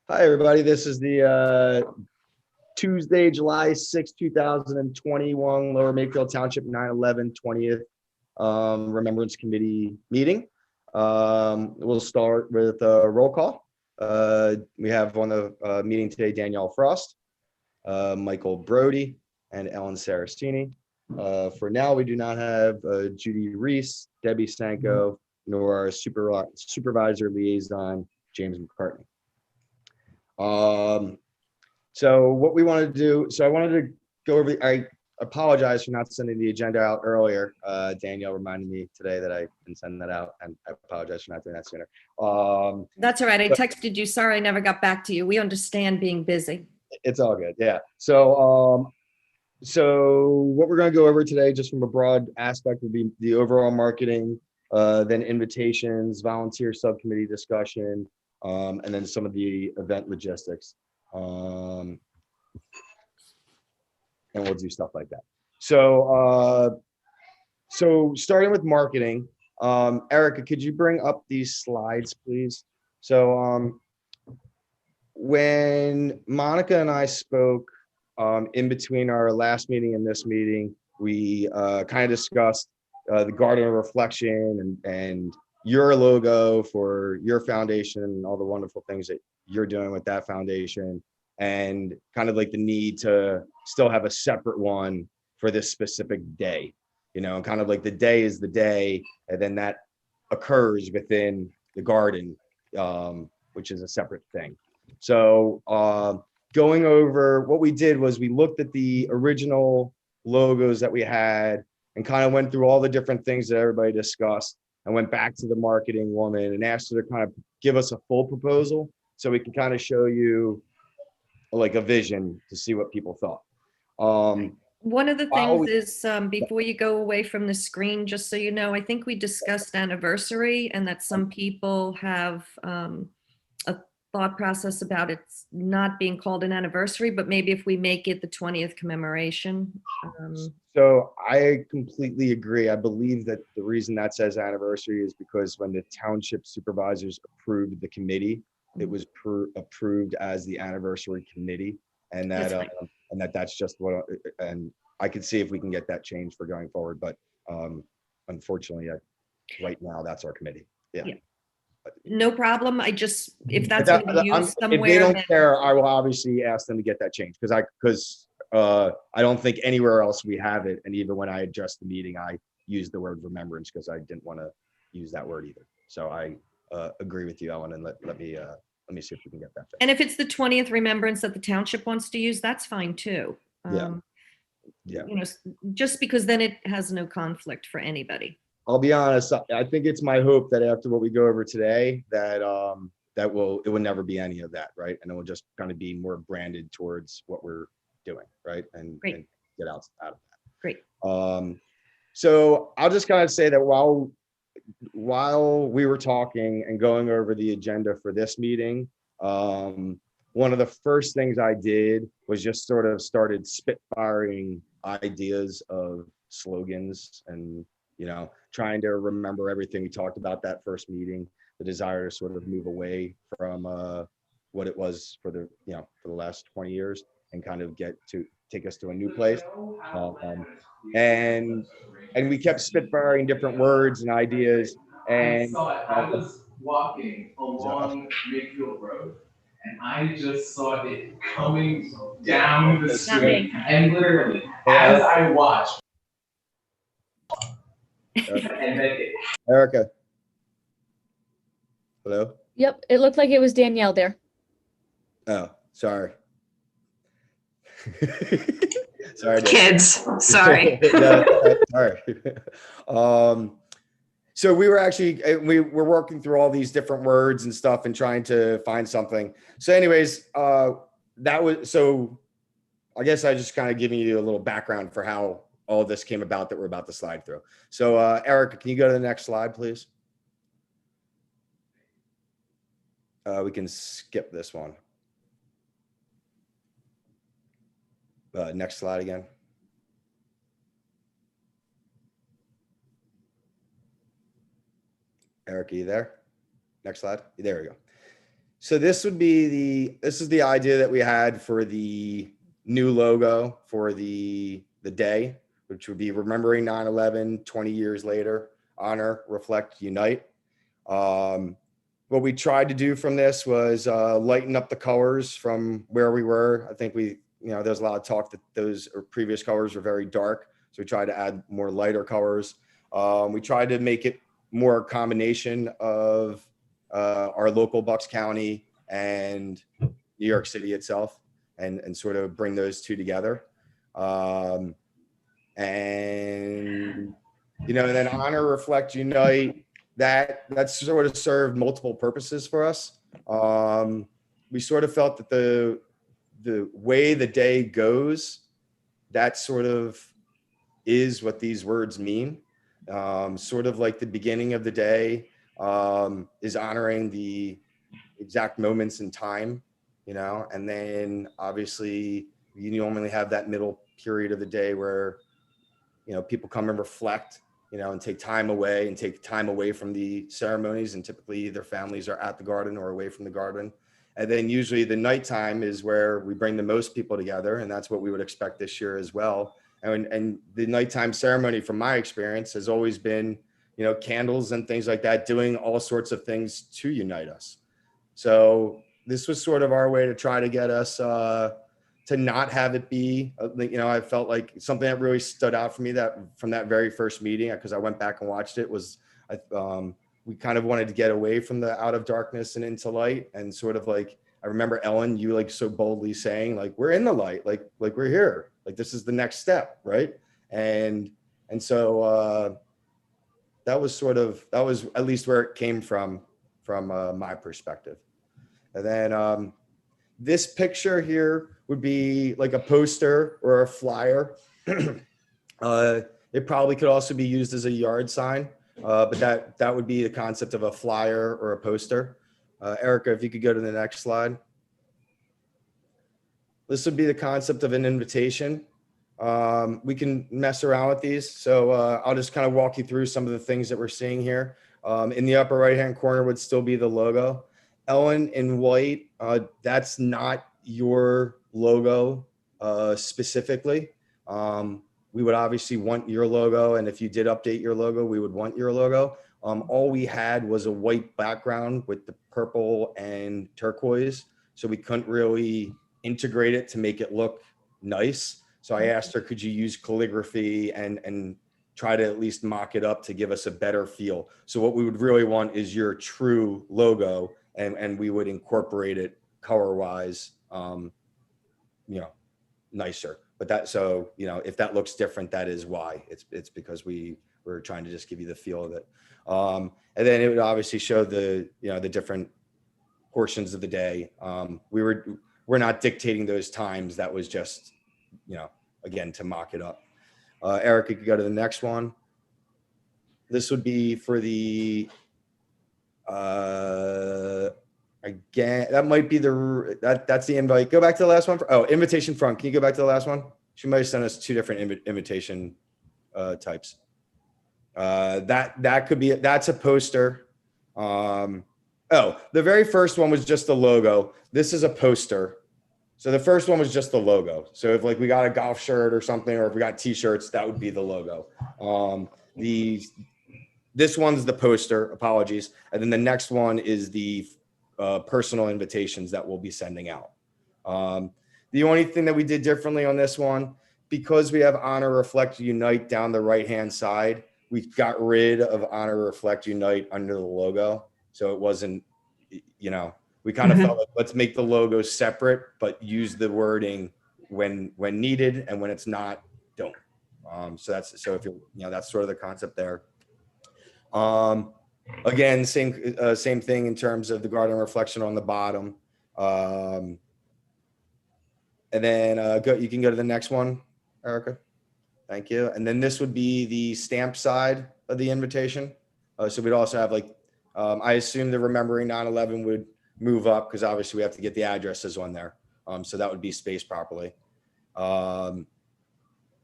Hi, everybody. This is the Tuesday, July 6, 2021, Lower Makefield Township 9/11/20th Remembrance Committee meeting. We'll start with a roll call. We have on the meeting today Danielle Frost, Michael Brody, and Ellen Saracini. For now, we do not have Judy Reese, Debbie Sanko, nor our supervisor liaison, James McCartney. So what we wanted to do, so I wanted to go over, I apologize for not sending the agenda out earlier. Danielle reminded me today that I didn't send that out, and I apologize for not doing that sooner. That's all right. I texted you. Sorry, I never got back to you. We understand being busy. It's all good. Yeah. So what we're going to go over today, just from a broad aspect, would be the overall marketing, then invitations, volunteer subcommittee discussion, and then some of the event logistics. And we'll do stuff like that. So starting with marketing, Erica, could you bring up these slides, please? So when Monica and I spoke in between our last meeting and this meeting, we kind of discussed the Garden of Reflection and your logo for your foundation and all the wonderful things that you're doing with that foundation, and kind of like the need to still have a separate one for this specific day, and kind of like the day is the day, and then that occurs within the garden, which is a separate thing. So going over what we did was we looked at the original logos that we had and kind of went through all the different things that everybody discussed, and went back to the marketing woman and asked her to kind of give us a full proposal so we can kind of show you like a vision to see what people thought. One of the things is before you go away from the screen, just so you know, I think we discussed anniversary and that some people have a thought process about it not being called an anniversary, but maybe if we make it the 20th commemoration. So I completely agree. I believe that the reason that says anniversary is because when the township supervisors approved the committee, it was approved as the anniversary committee, and that that's just what. And I could see if we can get that changed for going forward, but unfortunately, right now that's our committee. Yeah. No problem. If that's going to be used somewhere, if they don't care, I will obviously ask them to get that changed, because I don't think anywhere else we have it. And even when I addressed the meeting, I used the word remembrance because I didn't want to use that word either. So I agree with you, Ellen, and let me see if we can get that fixed. And if it's the 20th remembrance that the township wants to use, that's fine too. Yeah. Just because then it has no conflict for anybody. I'll be honest. I think it's my hope that after what we go over today, that it will never be any of that, right? And it will just kind of be more branded towards what we're doing, right? And get out of that. Great. So I'll just kind of say that while we were talking and going over the agenda for this meeting, one of the first things I did was just sort of started spitfiring ideas of slogans and trying to remember everything we talked about that first meeting, the desire to sort of move away from what it was for the last 20 years and kind of take us to a new place. And we kept spitfiring different words and ideas. And I was walking along Makefield Road, and I just saw it coming down the street, and literally, as I watched, and then Erica. Hello? Yep, it looked like it was Danielle there. Oh, sorry. Sorry, kids. Sorry. Sorry. So we were working through all these different words and stuff and trying to find something. So anyways, I guess I just kind of giving you a little background for how all of this came about that we're about to slide through. So Erica, can you go to the next slide, please? We can skip this one. Next slide again. Eric, are you there? Next slide. There we go. So this is the idea that we had for the new logo for the day, which would be remembering 9/11, 20 years later, honor, reflect, unite. What we tried to do from this was lighten up the colors from where we were. I think there's a lot of talk that those previous colors were very dark. So we tried to add more lighter colors. We tried to make it more a combination of our local Bucks County and New York City itself, and sort of bring those two together. And then honor, reflect, unite. That sort of served multiple purposes for us. We sort of felt that the way the day goes, that sort of is what these words mean. Sort of like the beginning of the day is honoring the exact moments in time, and then obviously you normally have that middle period of the day where people come and reflect, and take time away from the ceremonies, and typically their families are at the garden or away from the garden. And then usually the nighttime is where we bring the most people together, and that's what we would expect this year as well. And the nighttime ceremony, from my experience, has always been, candles and things like that, doing all sorts of things to unite us. So this was sort of our way to try to get us to not have it be, I felt like something that really stood out for me that from that very first meeting, because I went back and watched it, was we kind of wanted to get away from the out of darkness and into light, and sort of like, I remember Ellen, you like so boldly saying like, we're in the light, like we're here, like this is the next step, right? And so that was at least where it came from my perspective. And then this picture here would be like a poster or a flyer. It probably could also be used as a yard sign, but that would be the concept of a flyer or a poster. Erica, if you could go to the next slide. This would be the concept of an invitation. We can mess around with these. So I'll just kind of walk you through some of the things that we're seeing here. In the upper right-hand corner would still be the logo. Ellen in white, that's not your logo specifically. We would obviously want your logo, and if you did update your logo, we would want your logo. All we had was a white background with the purple and turquoise, so we couldn't really integrate it to make it look nice. So I asked her, could you use calligraphy and try to at least mock it up to give us a better feel? So what we would really want is your true logo, and we would incorporate it color-wise, nicer. But if that looks different, that is why. It's because we're trying to just give you the feel of it. And then it would obviously show the different portions of the day. We're not dictating those times. That was just, again, to mock it up. Eric, you could go to the next one. This would be for the, again, that might be that's the invite. Go back to the last one. Invitation front. Can you go back to the last one? She might have sent us two different invitation types. That could be, that's a poster. The very first one was just the logo. This is a poster. So the first one was just the logo. So if like we got a golf shirt or something, or if we got t-shirts, that would be the logo. This one's the poster, apologies. And then the next one is the personal invitations that we'll be sending out. The only thing that we did differently on this one, because we have honor, reflect, unite down the right-hand side, we got rid of honor, reflect, unite under the logo. So it wasn't, we kind of felt like, let's make the logo separate, but use the wording when needed, and when it's not, don't. So if that's sort of the concept there. Again, same thing in terms of the garden reflection on the bottom. And then you can go to the next one, Erica. Thank you. And then this would be the stamp side of the invitation. So we'd also have I assume the remembering 9/11 would move up, because obviously we have to get the addresses on there. So that would be spaced properly. And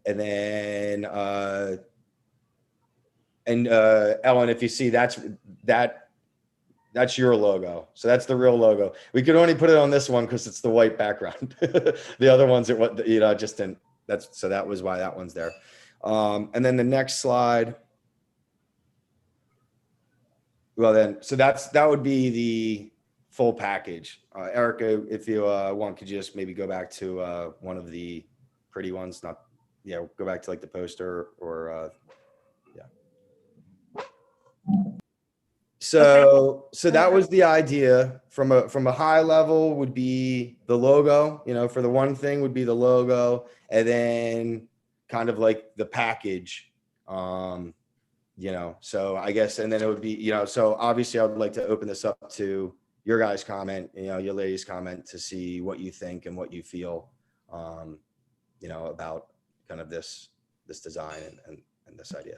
then, Ellen, if you see that That's your logo. So that's the real logo. We could only put it on this one because it's the white background. The other ones, just didn't. So that was why that one's there. And then the next slide. Well, then, so that would be the full package. Erica, if you want, could you just maybe go back to one of the pretty ones? Not, yeah, go back to like the poster or yeah. So that was the idea from a high level would be the logo, for the one thing would be the logo, and then kind of like the package, so I guess, and then it would be, so obviously I would like to open this up to your guys' comment, your ladies' comment to see what you think and what you feel, about kind of this design and this idea.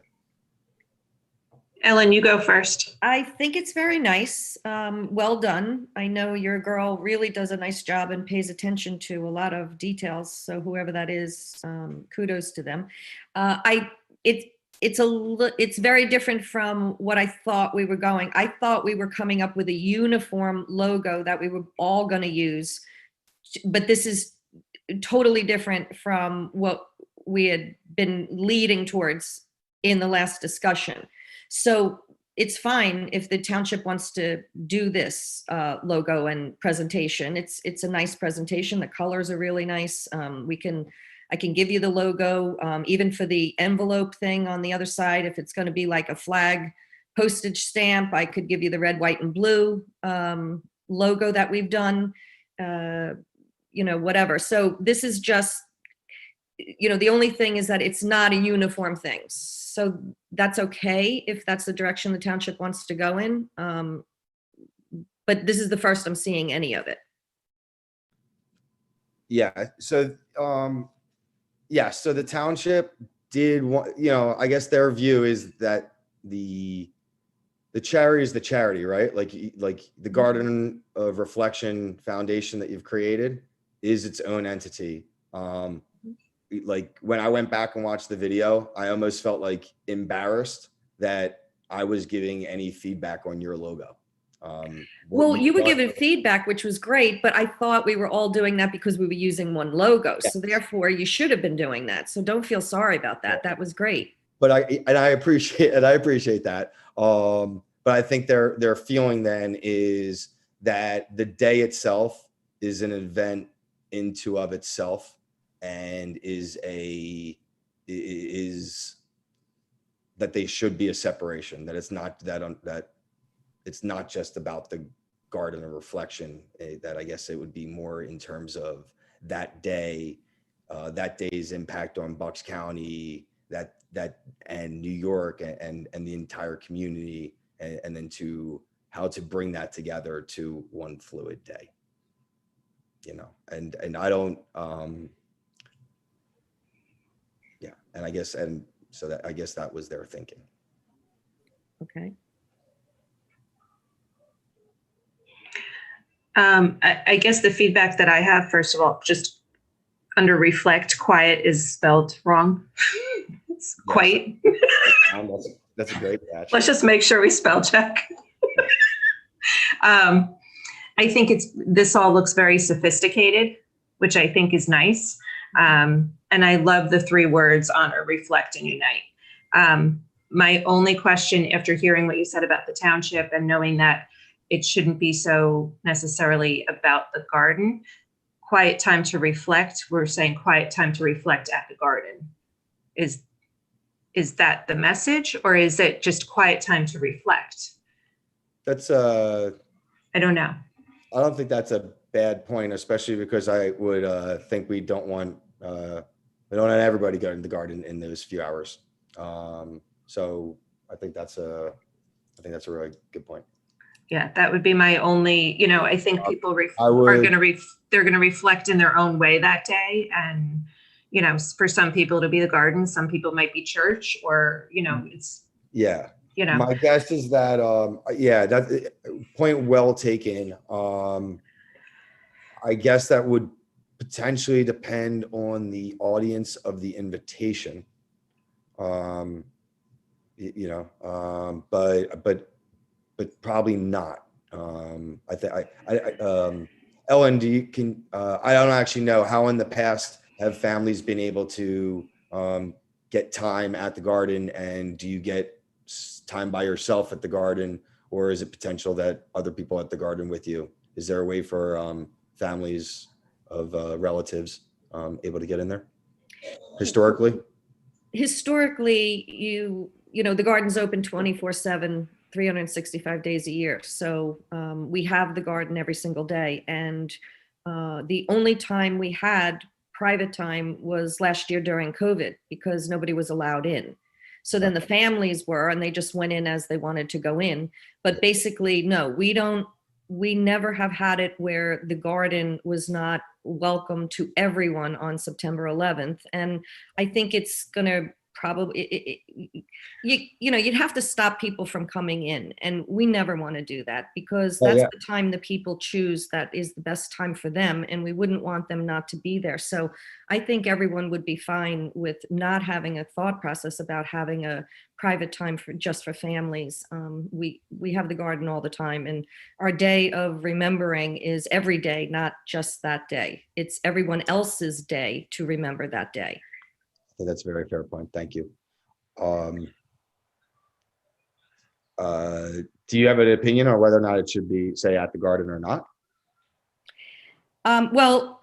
Ellen, you go first. I think it's very nice. Well done. I know your girl really does a nice job and pays attention to a lot of details. So whoever that is, kudos to them. It's very different from what I thought we were going. I thought we were coming up with a uniform logo that we were all going to use, but this is totally different from what we had been leading towards in the last discussion. So it's fine if the township wants to do this logo and presentation. It's a nice presentation. The colors are really nice. I can give you the logo, even for the envelope thing on the other side. If it's going to be like a flag postage stamp, I could give you the red, white, and blue logo that we've done, whatever. So this is just, the only thing is that it's not a uniform thing. So that's okay if that's the direction the township wants to go in. But this is the first I'm seeing any of it. Yeah. So, so the township did want, I guess their view is that the charity is the charity, right? Like the Garden of Reflection Foundation that you've created is its own entity. Like when I went back and watched the video, I almost felt like embarrassed that I was giving any feedback on your logo. Well, you were giving feedback, which was great, but I thought we were all doing that because we were using one logo. Yeah. So therefore you should have been doing that. So don't feel sorry about that. That was great. But I appreciate that. But I think their feeling then is that the day itself is an event into of itself, and is that they should be a separation, that it's not that it's not just about the Garden of Reflection, that I guess it would be more in terms of that day, that day's impact on Bucks County, that and New York and the entire community, and then to how to bring that together to one fluid day, and I don't, and I guess that was their thinking. Okay. I guess the feedback that I have, first of all, just under reflect, quiet is spelled wrong. It's quite. That's a great catch. Let's just make sure we spell check. I think this all looks very sophisticated, which I think is nice. And I love the 3 words: honor, reflect, and unite. My only question after hearing what you said about the township and knowing that it shouldn't be so necessarily about the garden, quiet time to reflect, we're saying quiet time to reflect at the garden. Is that the message, or is it just quiet time to reflect? That's I don't know. I don't think that's a bad point, especially because I would think we don't want everybody going to the garden in those few hours. So I think that's a really good point. Yeah, that would be my only, I think people they're going to reflect in their own way that day. And, for some people it'll be the garden, some people might be church, or, it's. Yeah. My guess is that, that point well taken. I guess that would potentially depend on the audience of the invitation. But probably not. I think Ellen, I don't actually know how in the past have families been able to get time at the garden, and do you get time by yourself at the garden, or is it potential that other people at the garden with you? Is there a way for families of relatives able to get in there historically? Historically, the garden's open 24/7, 365 days a year. So we have the garden every single day. And the only time we had private time was last year during COVID because nobody was allowed in. So then the families were, and they just went in as they wanted to go in. But basically, no, we never have had it where the garden was not welcome to everyone on September 11th. And I think it's going to probably, you'd have to stop people from coming in. And we never want to do that because that's the time the people choose that is the best time for them. And we wouldn't want them not to be there. So I think everyone would be fine with not having a thought process about having a private time just for families. We have the garden all the time, and our day of remembering is every day, not just that day. It's everyone else's day to remember that day. I think that's a very fair point. Thank you. Do you have an opinion on whether or not it should be, say, at the garden or not? Well,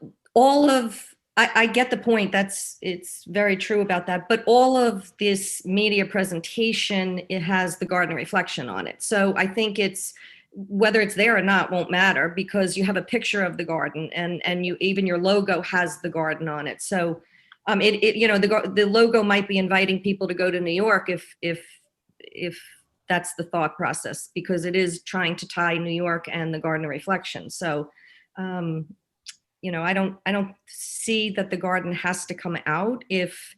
I get the point. It's very true about that. But all of this media presentation, it has the garden reflection on it. So I think whether it's there or not won't matter because you have a picture of the garden and even your logo has the garden on it. So the logo might be inviting people to go to New York if that's the thought process, because it is trying to tie New York and the garden reflection. So, I don't see that the garden has to come out if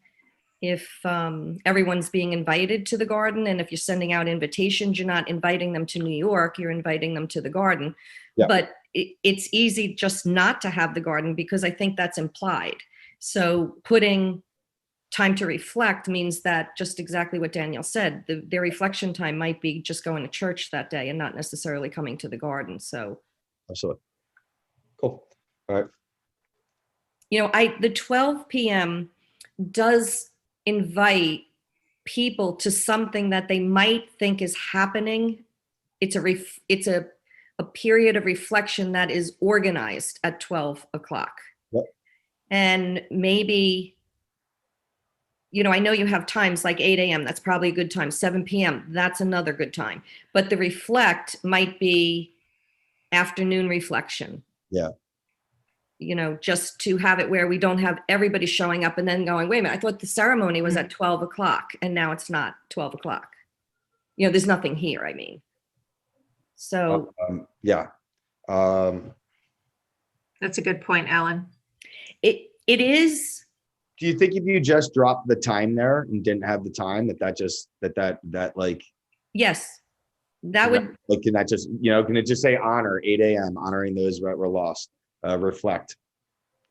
everyone's being invited to the garden, and if you're sending out invitations, you're not inviting them to New York, you're inviting them to the garden. Yeah. But it's easy just not to have the garden because I think that's implied. So putting time to reflect means that just exactly what Danielle said, their reflection time might be just going to church that day and not necessarily coming to the garden. So absolutely. Cool. All right. The 12 p.m. does invite people to something that they might think is happening. It's a period of reflection that is organized at 12 o'clock. Yep. And maybe, I know you have times like 8 a.m. That's probably a good time. 7 p.m. That's another good time. But the reflect might be afternoon reflection. Yeah. Just to have it where we don't have everybody showing up and then going, wait a minute, I thought the ceremony was at 12 o'clock and now it's not 12 o'clock. There's nothing here, I mean. So. Yeah. That's a good point, Ellen. It is. Do you think if you just dropped the time there and didn't have the time that like. Yes, that would. Like, can that just, can it just say honor 8 a.m. honoring those that were lost? Reflect.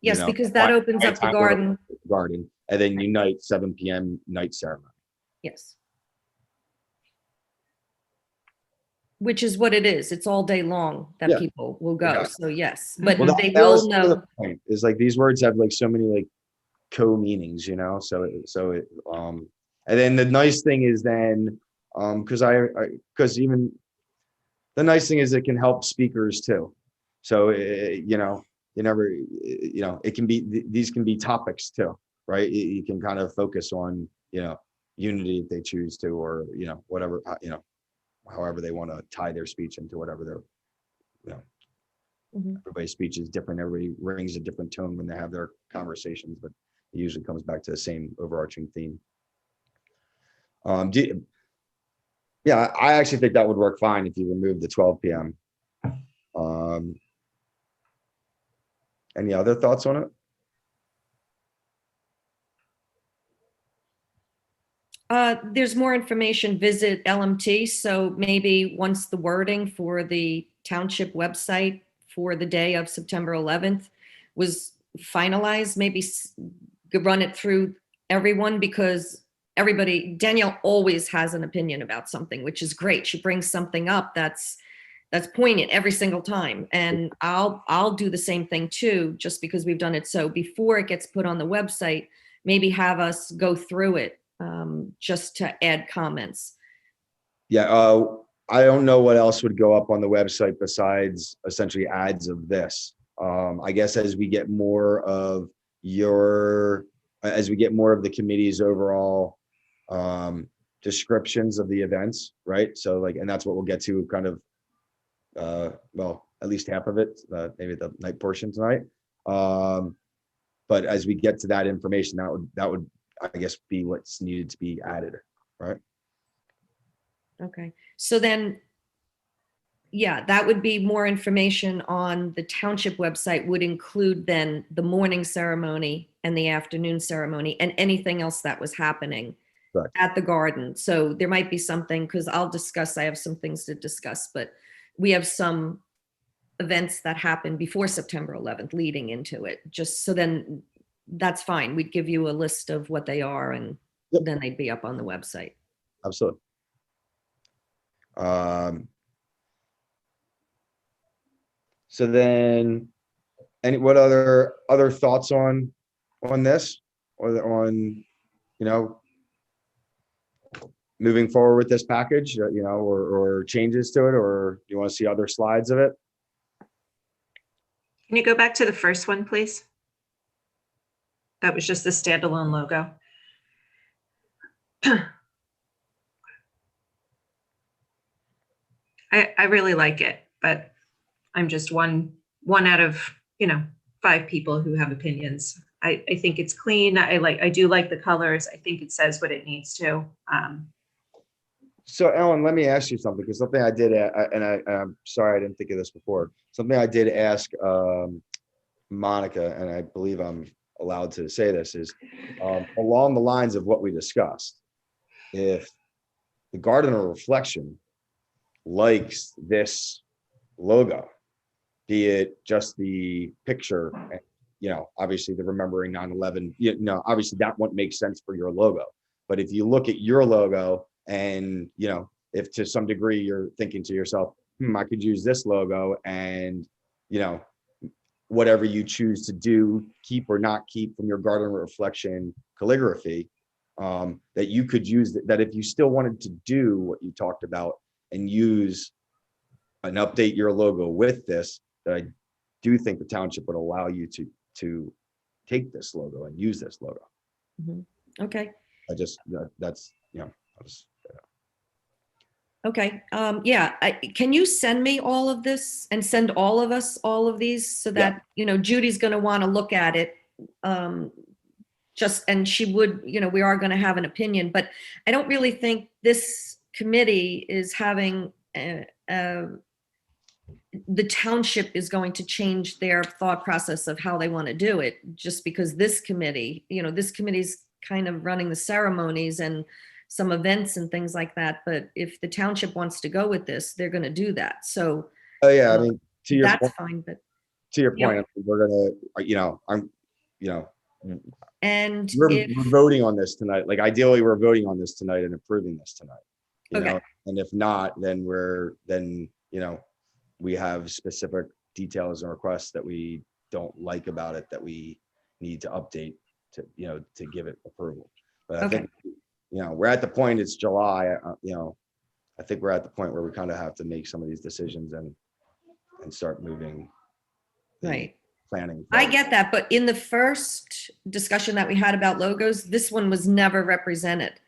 Yes, because that opens up the garden, and then unite 7 p.m. night ceremony. Yes. Which is what it is. It's all day long that people will go. Yeah. So yes, but they will know. The point is like these words have like so many like co-meanings, So and then the nice thing is then because even the nice thing is it can help speakers too. So, it can be, these can be topics too, right? You can kind of focus on, unity if they choose to, or, whatever, however they want to tie their speech into whatever their, everybody's speech is different. Everybody rings a different tone when they have their conversations, but it usually comes back to the same overarching theme. Yeah, I actually think that would work fine if you remove the 12 p.m. Any other thoughts on it? There's more information, visit LMT. So maybe once the wording for the township website for the day of September 11th was finalized, maybe run it through everyone, because Danielle always has an opinion about something, which is great. She brings something up that's that's poignant every single time. And I'll do the same thing too, just because we've done it. So before it gets put on the website, maybe have us go through it just to add comments. Yeah, I don't know what else would go up on the website besides essentially ads of this. I guess as we get more of the committee's overall descriptions of the events, right? So like, and that's what we'll get to kind of, well, at least half of it, maybe the night portion tonight. But as we get to that information, that would, I guess, be what's needed to be added, right? Okay, so then, yeah, that would be more information on the township website would include then the morning ceremony and the afternoon ceremony and anything else that was happening Correct. at the garden. So there might be something, because I have some things to discuss, but we have some events that happen before September 11th leading into it. Just so then that's fine. We'd give you a list of what they are and Yep. then they'd be up on the website. Absolutely. So then, what other thoughts on this, or on, moving forward with this package, or changes to it, or do you want to see other slides of it? Can you go back to the first one, please? That was just the standalone logo. I really like it, but I'm just one out of 5 people who have opinions. I think it's clean. I do like the colors. I think it says what it needs to. So Ellen, let me ask you something, because something I did, and I'm sorry I didn't think of this before. Something I did ask Monica, and I believe I'm allowed to say this, is along the lines of what we discussed. If the Garden of Reflection likes this logo, be it just the picture, obviously the remembering 9/11, obviously that won't make sense for your logo. But if you look at your logo and, if to some degree you're thinking to yourself, I could use this logo, and, whatever you choose to do, keep or not keep from your Garden of Reflection calligraphy, that you could use that if you still wanted to do what you talked about and use and update your logo with this, that I do think the township would allow you to take this logo and use this logo. Mm-hmm. Okay. Okay. Yeah. Can you send me all of this and send all of us all of these, so that, Judy's going to want to look at it. And she would, we are going to have an opinion, but I don't really think this committee is having, the township is going to change their thought process of how they want to do it, just because this committee's kind of running the ceremonies and some events and things like that. But if the township wants to go with this, they're going to do that. So, oh yeah, I mean, to your that's point, fine. But to your point, we're gonna, and we're voting on this tonight. Like, ideally, we're voting on this tonight and approving this tonight. Okay. And if not, then we have specific details and requests that we don't like about it, that we need to update to give it approval. But I think we're at the point, it's July, I think we're at the point where we kind of have to make some of these decisions and start moving right. planning. I get that, but in the first discussion that we had about logos, this one was never represented.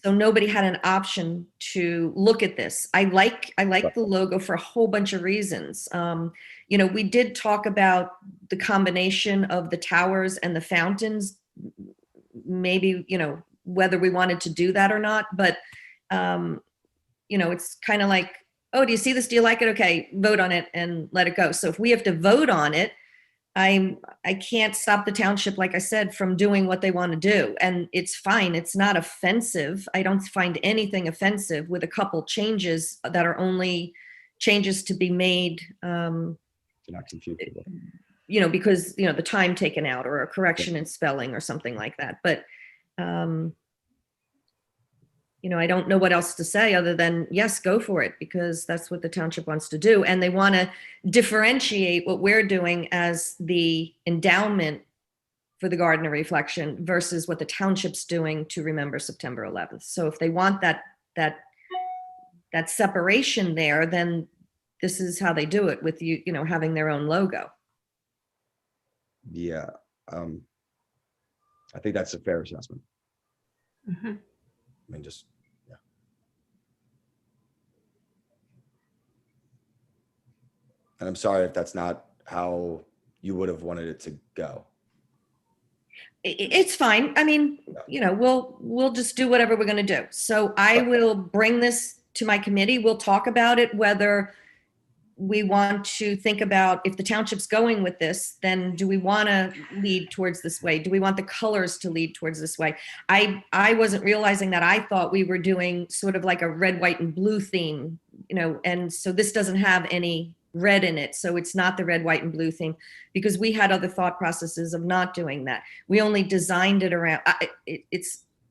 So nobody had an option to look at this. I like the logo for a whole bunch of reasons. We did talk about the combination of the towers and the fountains, maybe, whether we wanted to do that or not, but it's kind of like, oh, do you see this? Do you like it? Okay, vote on it and let it go. So if we have to vote on it, I can't stop the township, like I said, from doing what they want to do. And it's fine. It's not offensive. I don't find anything offensive with a couple changes that are only changes to be made, not confused people. Because, the time taken out, or a correction in spelling or something like that. But I don't know what else to say other than, yes, go for it, because that's what the township wants to do. And they want to differentiate what we're doing as the endowment for the Garden of Reflection versus what the township's doing to remember September 11th. So if they want that separation there, then this is how they do it, with having their own logo. Yeah. I think that's a fair assessment. Mhm. I mean, just, yeah. And I'm sorry if that's not how you would have wanted it to go. It's fine. I mean, we'll just do whatever we're going to do. So I will bring this to my committee. We'll talk about it, whether we want to think about, if the township's going with this, then do we want to lead towards this way? Do we want the colors to lead towards this way? I wasn't realizing that. I thought we were doing sort of like a red, white, and blue theme, and so this doesn't have any red in it. So it's not the red, white, and blue theme, because we had other thought processes of not doing that. We only designed it around,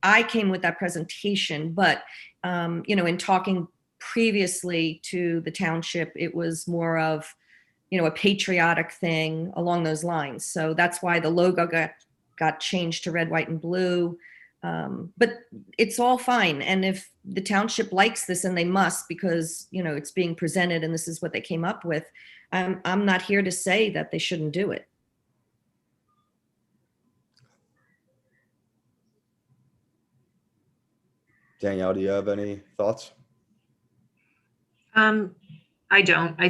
I came with that presentation, but, in talking previously to the township, it was more of, a patriotic thing along those lines. So that's why the logo got changed to red, white, and blue. But it's all fine. And if the township likes this, and they must, because, it's being presented and this is what they came up with, I'm not here to say that they shouldn't do it. Danielle, do you have any thoughts? I don't. I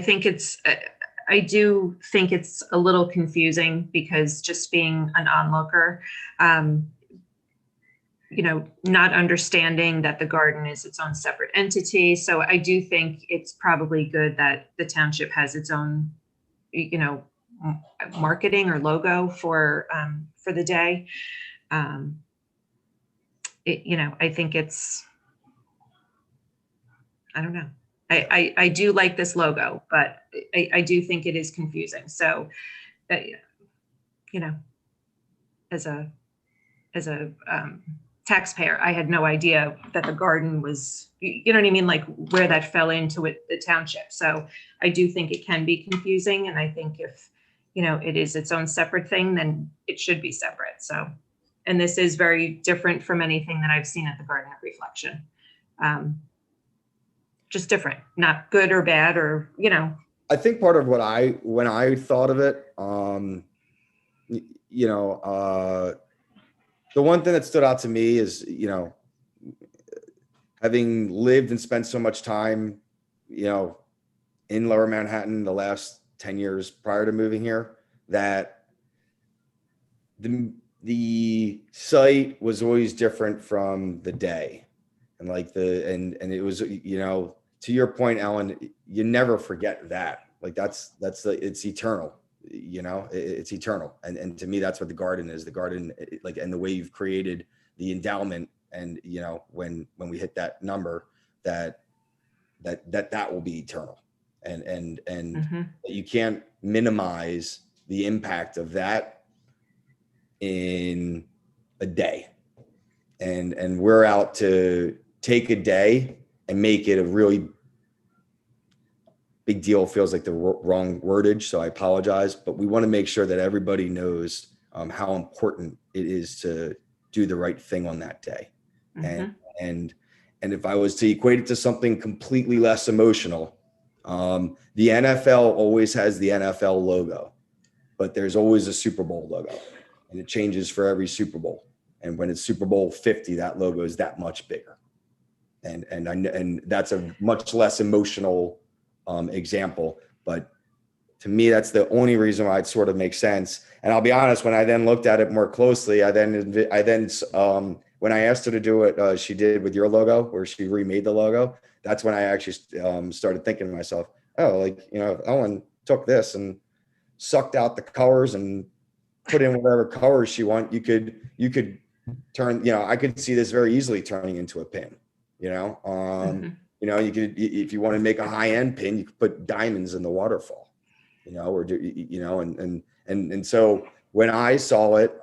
do think it's a little confusing, because just being an onlooker, not understanding that the garden is its own separate entity. So I do think it's probably good that the township has its own, marketing or logo for the day. I think it's, I don't know. I do like this logo, but I do think it is confusing. So, as a taxpayer, I had no idea that the garden was, you know what I mean? Like where that fell into it, the township. So I do think it can be confusing. And I think if, it is its own separate thing, then it should be separate. So, and this is very different from anything that I've seen at the Garden of Reflection. Just different, not good or bad, or, I think part of when I thought of it, the one thing that stood out to me is, having lived and spent so much time, in Lower Manhattan the last 10 years prior to moving here, that the site was always different from the day. And like and it was, to your point, Ellen, you never forget that. Like it's eternal, it's eternal. And to me, that's what the garden is. The garden, like, and the way you've created the endowment, and, when we hit that number, that will be eternal. And Mm-hmm. you can't minimize the impact of that in a day. And we're out to take a day and make it a really big deal. Feels like the wrong wordage, so I apologize, but we want to make sure that everybody knows how important it is to do the right thing on that day. Mm-hmm. And if I was to equate it to something completely less emotional, the NFL always has the NFL logo, but there's always a Super Bowl logo, and it changes for every Super Bowl. And when it's Super Bowl 50, that logo is that much bigger. And that's a much less emotional example, but to me, that's the only reason why it sort of makes sense. And I'll be honest, when I then looked at it more closely, I then when I asked her to do what she did with your logo, where she remade the logo, that's when I actually started thinking to myself, oh, like, Ellen took this and sucked out the colors and put in whatever colors she want. You could turn, I could see this very easily turning into a pin, Mm-hmm. You could, if you want to make a high-end pin, you could put diamonds in the waterfall, or do, and so when I saw it,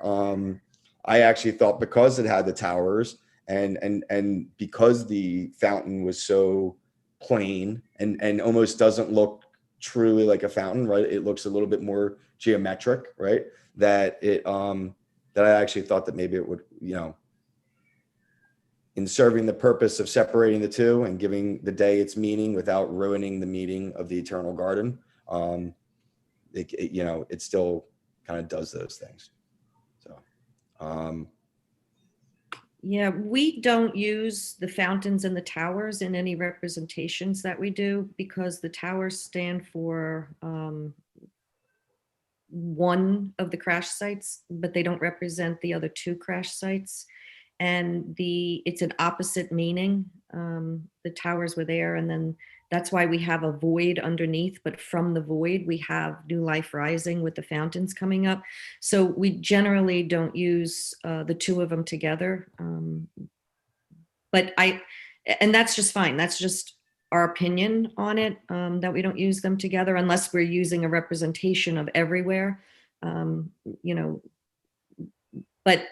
I actually thought, because it had the towers and because the fountain was so plain and almost doesn't look truly like a fountain, right? It looks a little bit more geometric, right? That I actually thought that maybe it would, in serving the purpose of separating the two and giving the day its meaning without ruining the meaning of the eternal garden, it still kind of does those things. So, yeah, we don't use the fountains and the towers in any representations that we do because the towers stand for one of the crash sites, but they don't represent the other two crash sites. And it's an opposite meaning. The towers were there, and then that's why we have a void underneath, but from the void we have new life rising with the fountains coming up. So we generally don't use the two of them together. And that's just fine. That's just our opinion on it, that we don't use them together unless we're using a representation of everywhere. But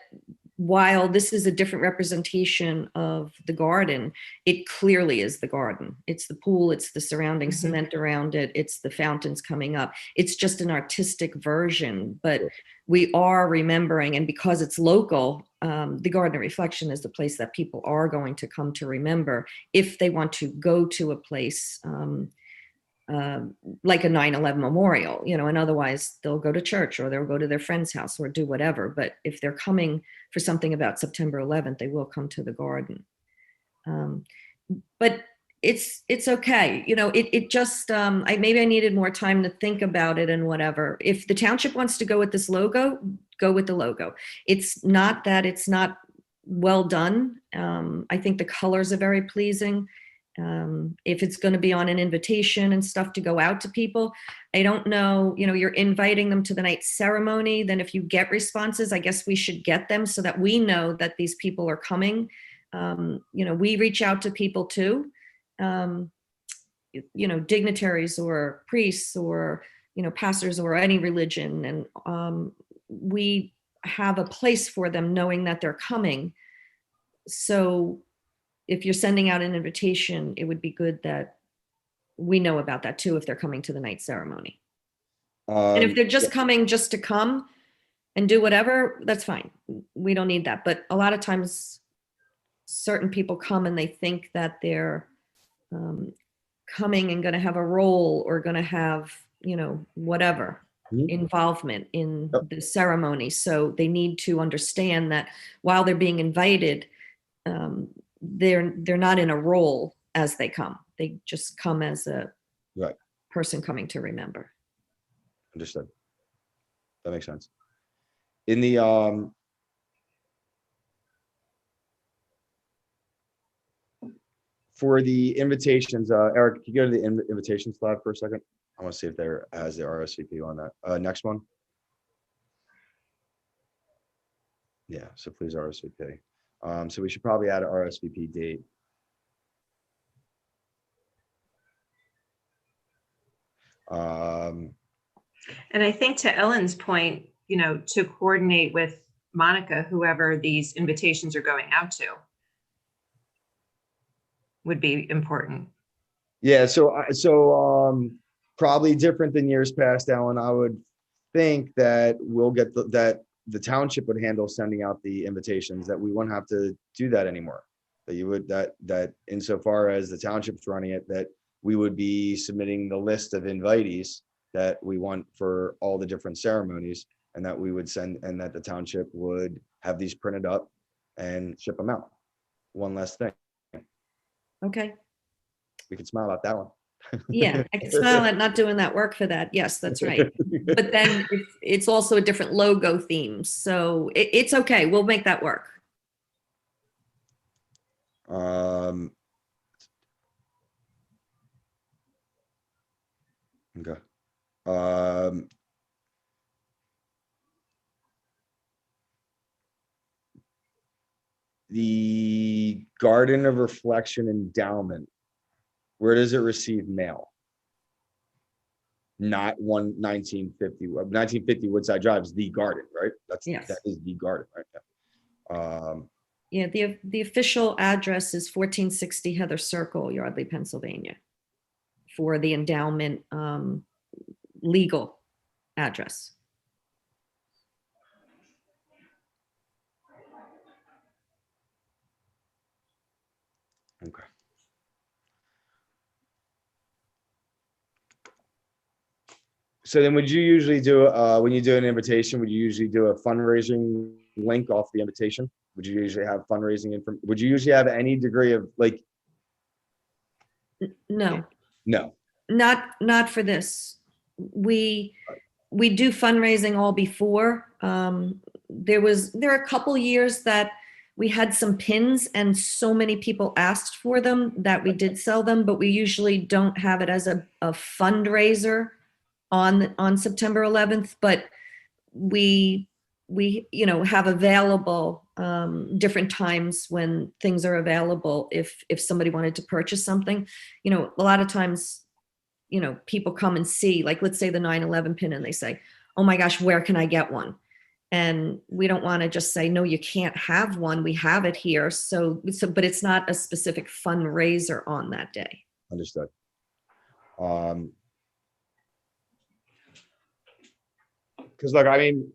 while this is a different representation of the garden, it clearly is the garden. It's the pool, it's the surrounding cement around it, it's the fountains coming up. It's just an artistic version, but we are remembering, and because it's local, the Garden of Reflection is the place that people are going to come to remember if they want to go to a place like a 9/11 memorial, and otherwise they'll go to church or they'll go to their friend's house or do whatever. But if they're coming for something about September 11th, they will come to the garden. But it's okay. It just, maybe I needed more time to think about it and whatever. If the township wants to go with this logo, go with the logo. It's not that it's not well done. I think the colors are very pleasing. If it's going to be on an invitation and stuff to go out to people, I don't know, you're inviting them to the night ceremony. Then if you get responses, I guess we should get them so that we know that these people are coming. We reach out to people too, dignitaries or priests or, pastors or any religion. And we have a place for them knowing that they're coming. So if you're sending out an invitation, it would be good that we know about that too, if they're coming to the night ceremony. And if they're just coming just to come and do whatever, that's fine. We don't need that. But a lot of times certain people come and they think that they're coming and going to have a role or going to have, whatever involvement in the ceremony. So they need to understand that while they're being invited, they're not in a role as they come. They just come as a person coming to remember. Understood. That makes sense. In the for the invitations, Eric, can you go to the invitation slide for a second? I want to see if there has the RSVP on that. Next one. Yeah, so please RSVP. So we should probably add an RSVP date. And I think to Ellen's point, to coordinate with Monica, whoever these invitations are going out to, would be important. Yeah, so probably different than years past, Ellen. I would think that we'll get that the township would handle sending out the invitations, that we won't have to do that anymore. That you would, that insofar as the township's running it, that we would be submitting the list of invitees that we want for all the different ceremonies, and that we would send, and that the township would have these printed up and ship them out. One less thing. Okay. We can smile at that one. Yeah, I can smile at not doing that work for that. Yes, that's right. But then it's also a different logo theme. So it's okay. We'll make that work. Okay. The Garden of Reflection Endowment, where does it receive mail? Not 1950 Woodside Drive is the garden, right? That is the garden, right? Yeah, the official address is 1460 Heather Circle, Yardley, Pennsylvania, for the endowment legal address. Okay. So then would you usually do, when you do an invitation, would you usually do a fundraising link off the invitation? Would you usually have fundraising info? Would you usually have any degree of like, No, no, not for this. We do fundraising all before. There are a couple years that we had some pins and so many people asked for them that we did sell them, but we usually don't have it as a fundraiser on September 11th. But we have available different times when things are available if somebody wanted to purchase something. A lot of times people come and see, like, let's say the 9/11 pin, and they say, oh my gosh, where can I get one? And we don't want to just say, no, you can't have one. We have it here. So, but it's not a specific fundraiser on that day. understood. Because look, I mean,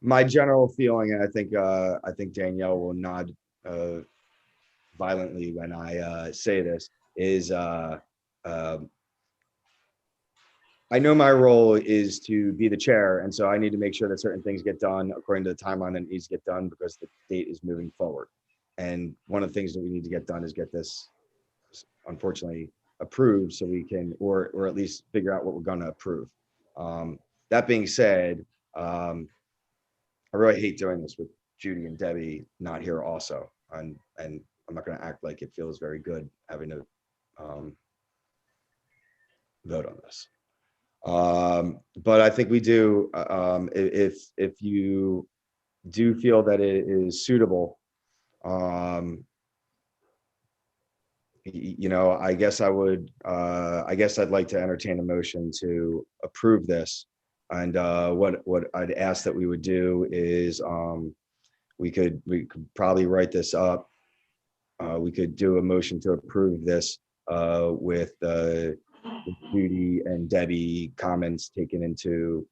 my general feeling, and I think Danielle will nod violently when I say this, is I know my role is to be the chair, and so I need to make sure that certain things get done according to the timeline that needs to get done because the date is moving forward. And one of the things that we need to get done is get this, unfortunately, approved so we can, or at least figure out what we're going to approve. That being said, I really hate doing this with Judy and Debbie not here also, and I'm not going to act like it feels very good having to vote on this. But I think we do, if you do feel that it is suitable, I guess I'd like to entertain a motion to approve this. And what I'd ask that we would do is we could probably write this up. We could do a motion to approve this with Judy and Debbie comments taken into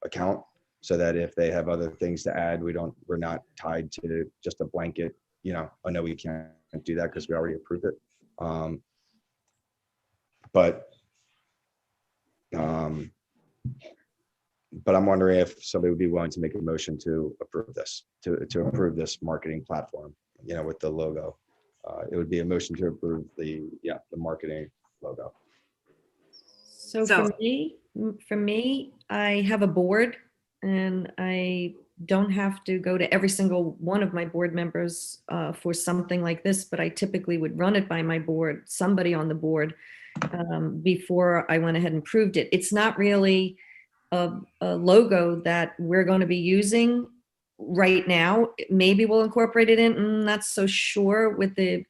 account, so that if they have other things to add, we're not tied to just a blanket, oh no, we can't do that because we already approved it. But I'm wondering if somebody would be willing to make a motion to approve this, to approve this marketing platform, with the logo. It would be a motion to approve the marketing logo. So for me, I have a board, and I don't have to go to every single one of my board members for something like this, but I typically would run it by my board, somebody on the board, before I went ahead and approved it. It's not really a logo that we're going to be using right now. Maybe we'll incorporate it in. I'm not so sure with the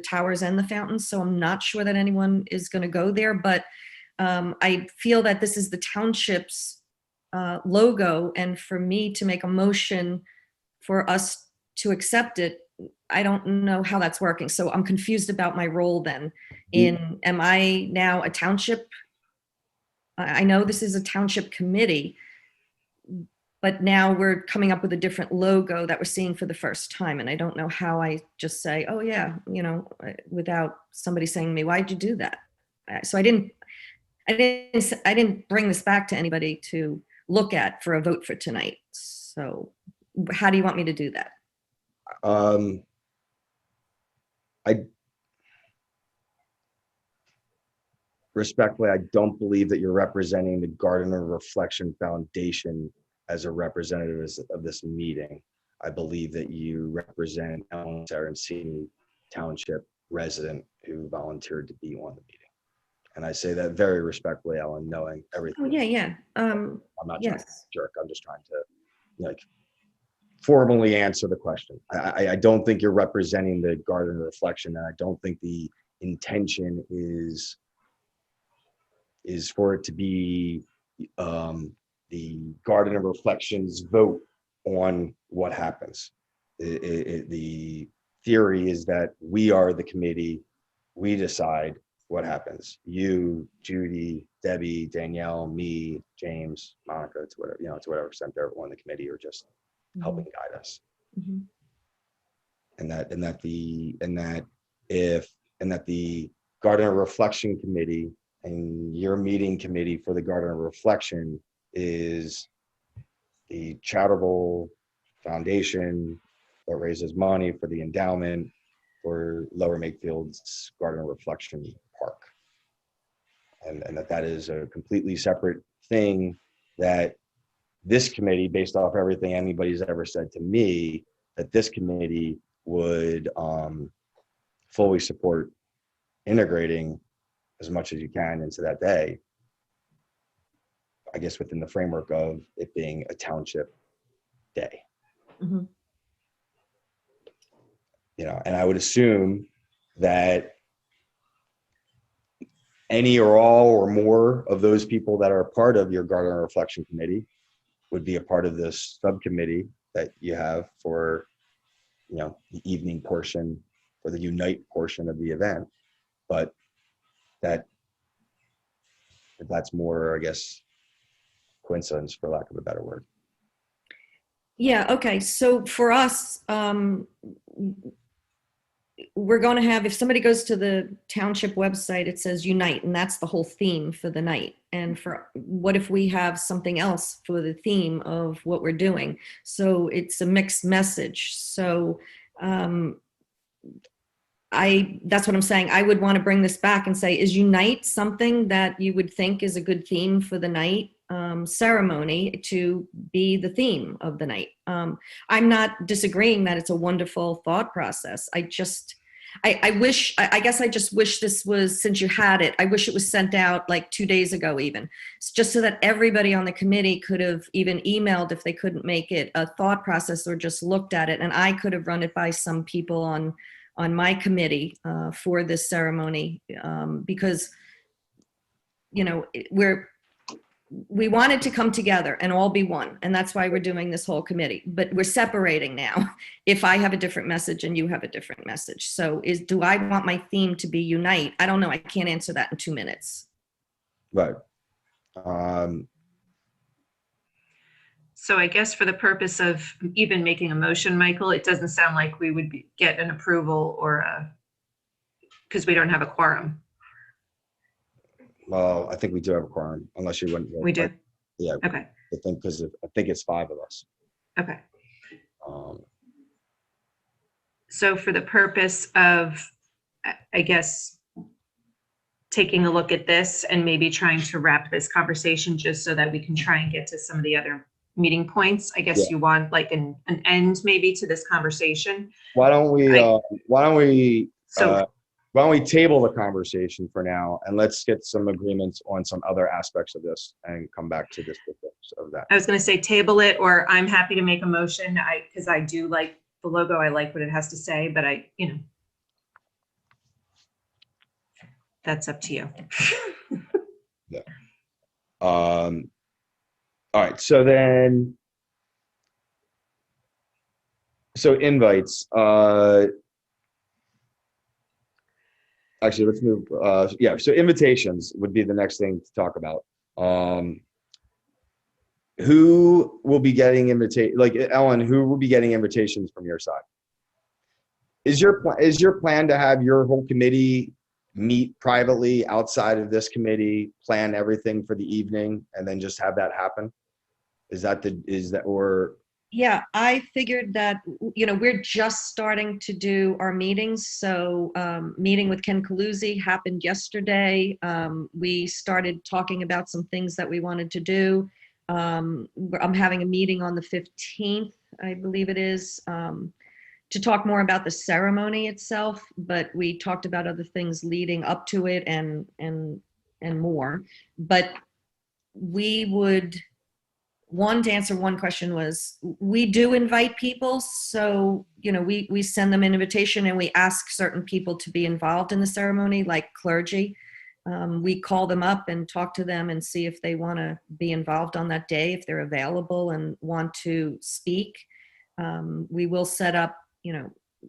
towers and the fountains, so I'm not sure that anyone is going to go there, but I feel that this is the township's logo, and for me to make a motion for us to accept it, I don't know how that's working. So I'm confused about my role then. Am I now a township? I know this is a township committee, but now we're coming up with a different logo that we're seeing for the first time. And I don't know how I just say, oh yeah, without somebody saying to me, why'd you do that? So I didn't bring this back to anybody to look at for a vote for tonight. So how do you want me to do that? Respectfully, I don't believe that you're representing the Garden of Reflection Foundation as a representative of this meeting. I believe that you represent Ellen Sarancini, Township resident who volunteered to be on the meeting. And I say that very respectfully, Ellen, knowing everything. Oh, yeah. I'm not trying to jerk. I'm just trying to formally answer the question. I don't think you're representing the Garden of Reflection, and I don't think the intention is for it to be the Garden of Reflection's vote on what happens. The theory is that we are the committee. We decide what happens. You, Judy, Debbie, Danielle, me, James, Monica, to whatever, to whatever extent they're on the committee or just helping guide us. Mhm. And that the Garden of Reflection Committee and your meeting committee for the Garden of Reflection is the charitable foundation that raises money for the endowment for Lower Makefield's Garden of Reflection Park. And that is a completely separate thing that this committee, based off everything anybody's ever said to me, that this committee would fully support integrating as much as you can into that day, I guess within the framework of it being a township day. Mhm. And I would assume that any or all or more of those people that are part of your Garden of Reflection Committee would be a part of this subcommittee that you have for, the evening portion, for the Unite portion of the event. But that's more, I guess, coincidence, for lack of a better word. Yeah, okay. So for us, we're going to have, if somebody goes to the township website, it says Unite, and that's the whole theme for the night. And for what if we have something else for the theme of what we're doing? So it's a mixed message. So that's what I'm saying. I would want to bring this back and say, is Unite something that you would think is a good theme for the night ceremony to be the theme of the night? I'm not disagreeing that it's a wonderful thought process. I guess I just wish this was, since you had it, I wish it was sent out like 2 days ago even, just so that everybody on the committee could have even emailed if they couldn't make it a thought process or just looked at it. And I could have run it by some people on my committee for this ceremony because, we wanted to come together and all be one. And that's why we're doing this whole committee, but we're separating now. If I have a different message and you have a different message. So do I want my theme to be Unite? I don't know. I can't answer that in 2 minutes. Right. So I guess for the purpose of even making a motion, Michael, it doesn't sound like we would get an approval because we don't have a quorum. Well, I think we do have a quorum, unless you wouldn't. We do? Yeah. Okay. I think it's 5 of us. Okay. Um, So for the purpose of, I guess, taking a look at this and maybe trying to wrap this conversation just so that we can try and get to some of the other meeting points, I guess you want like an end maybe to this conversation. Why don't we table the conversation for now, and let's get some agreements on some other aspects of this and come back to this of that. I was going to say table it, or I'm happy to make a motion because I do like the logo. I like what it has to say, but that's up to you. Yeah. All right. So invites. Actually, let's move. So invitations would be the next thing to talk about. Who will be getting Ellen, who will be getting invitations from your side? Is your plan to have your whole committee meet privately outside of this committee, plan everything for the evening, and then just have that happen? Yeah, I figured that, we're just starting to do our meetings. So meeting with Ken Caluzzi happened yesterday. We started talking about some things that we wanted to do. I'm having a meeting on the 15th, I believe it is, to talk more about the ceremony itself. But we talked about other things leading up to it and more. But we would... to answer one question was, we do invite people. So, we send them an invitation and we ask certain people to be involved in the ceremony, like clergy. we call them up and talk to them and see if they want to be involved on that day, if they're available and want to speak. We will set up,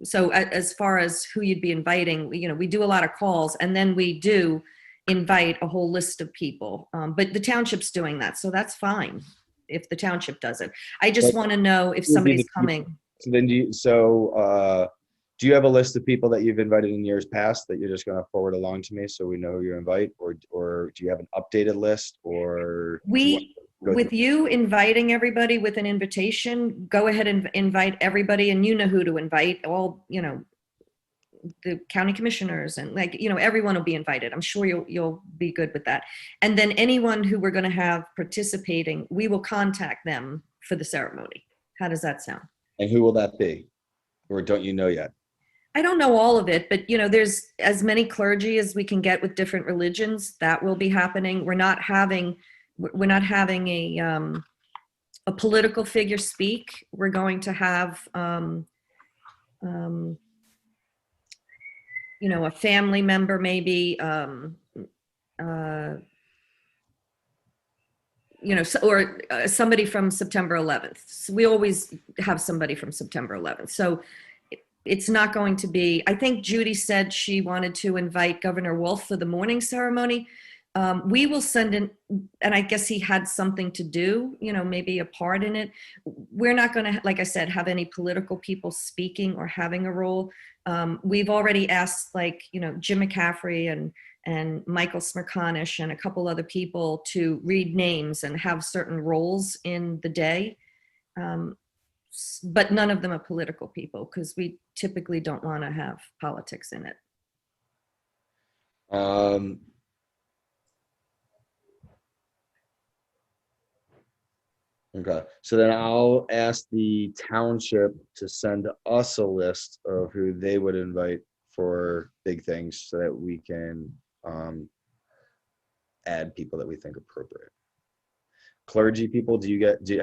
so as far as who you'd be inviting, we do a lot of calls, and then we do invite a whole list of people. But the township's doing that, so that's fine if the township does it. I just want to know if somebody's coming. So then do you have a list of people that you've invited in years past that you're just going to forward along to me so we know who you invite, or do you have an updated list, or with you inviting everybody with an invitation, go ahead and invite everybody, and you know who to invite, all, the county commissioners and everyone will be invited. I'm sure you'll be good with that. And then anyone who we're going to have participating, we will contact them for the ceremony. How does that sound? And who will that be? Or don't you know yet? I don't know all of it, but there's as many clergy as we can get with different religions. That will be happening. We're not having a political figure speak. We're going to have a family member, maybe, somebody from September 11th. So we always have somebody from September 11th. So it's not going to be, I think Judy said she wanted to invite Governor Wolf for the morning ceremony. We will send in, and I guess he had something to do, maybe a part in it. We're not going to, like I said, have any political people speaking or having a role. We've already asked, Jim McCaffrey and Michael Smirkanish and a couple other people to read names and have certain roles in the day. But none of them are political people, because we typically don't want to have politics in it. Okay, so then I'll ask the township to send us a list of who they would invite for big things so that we can add people that we think appropriate. Clergy people,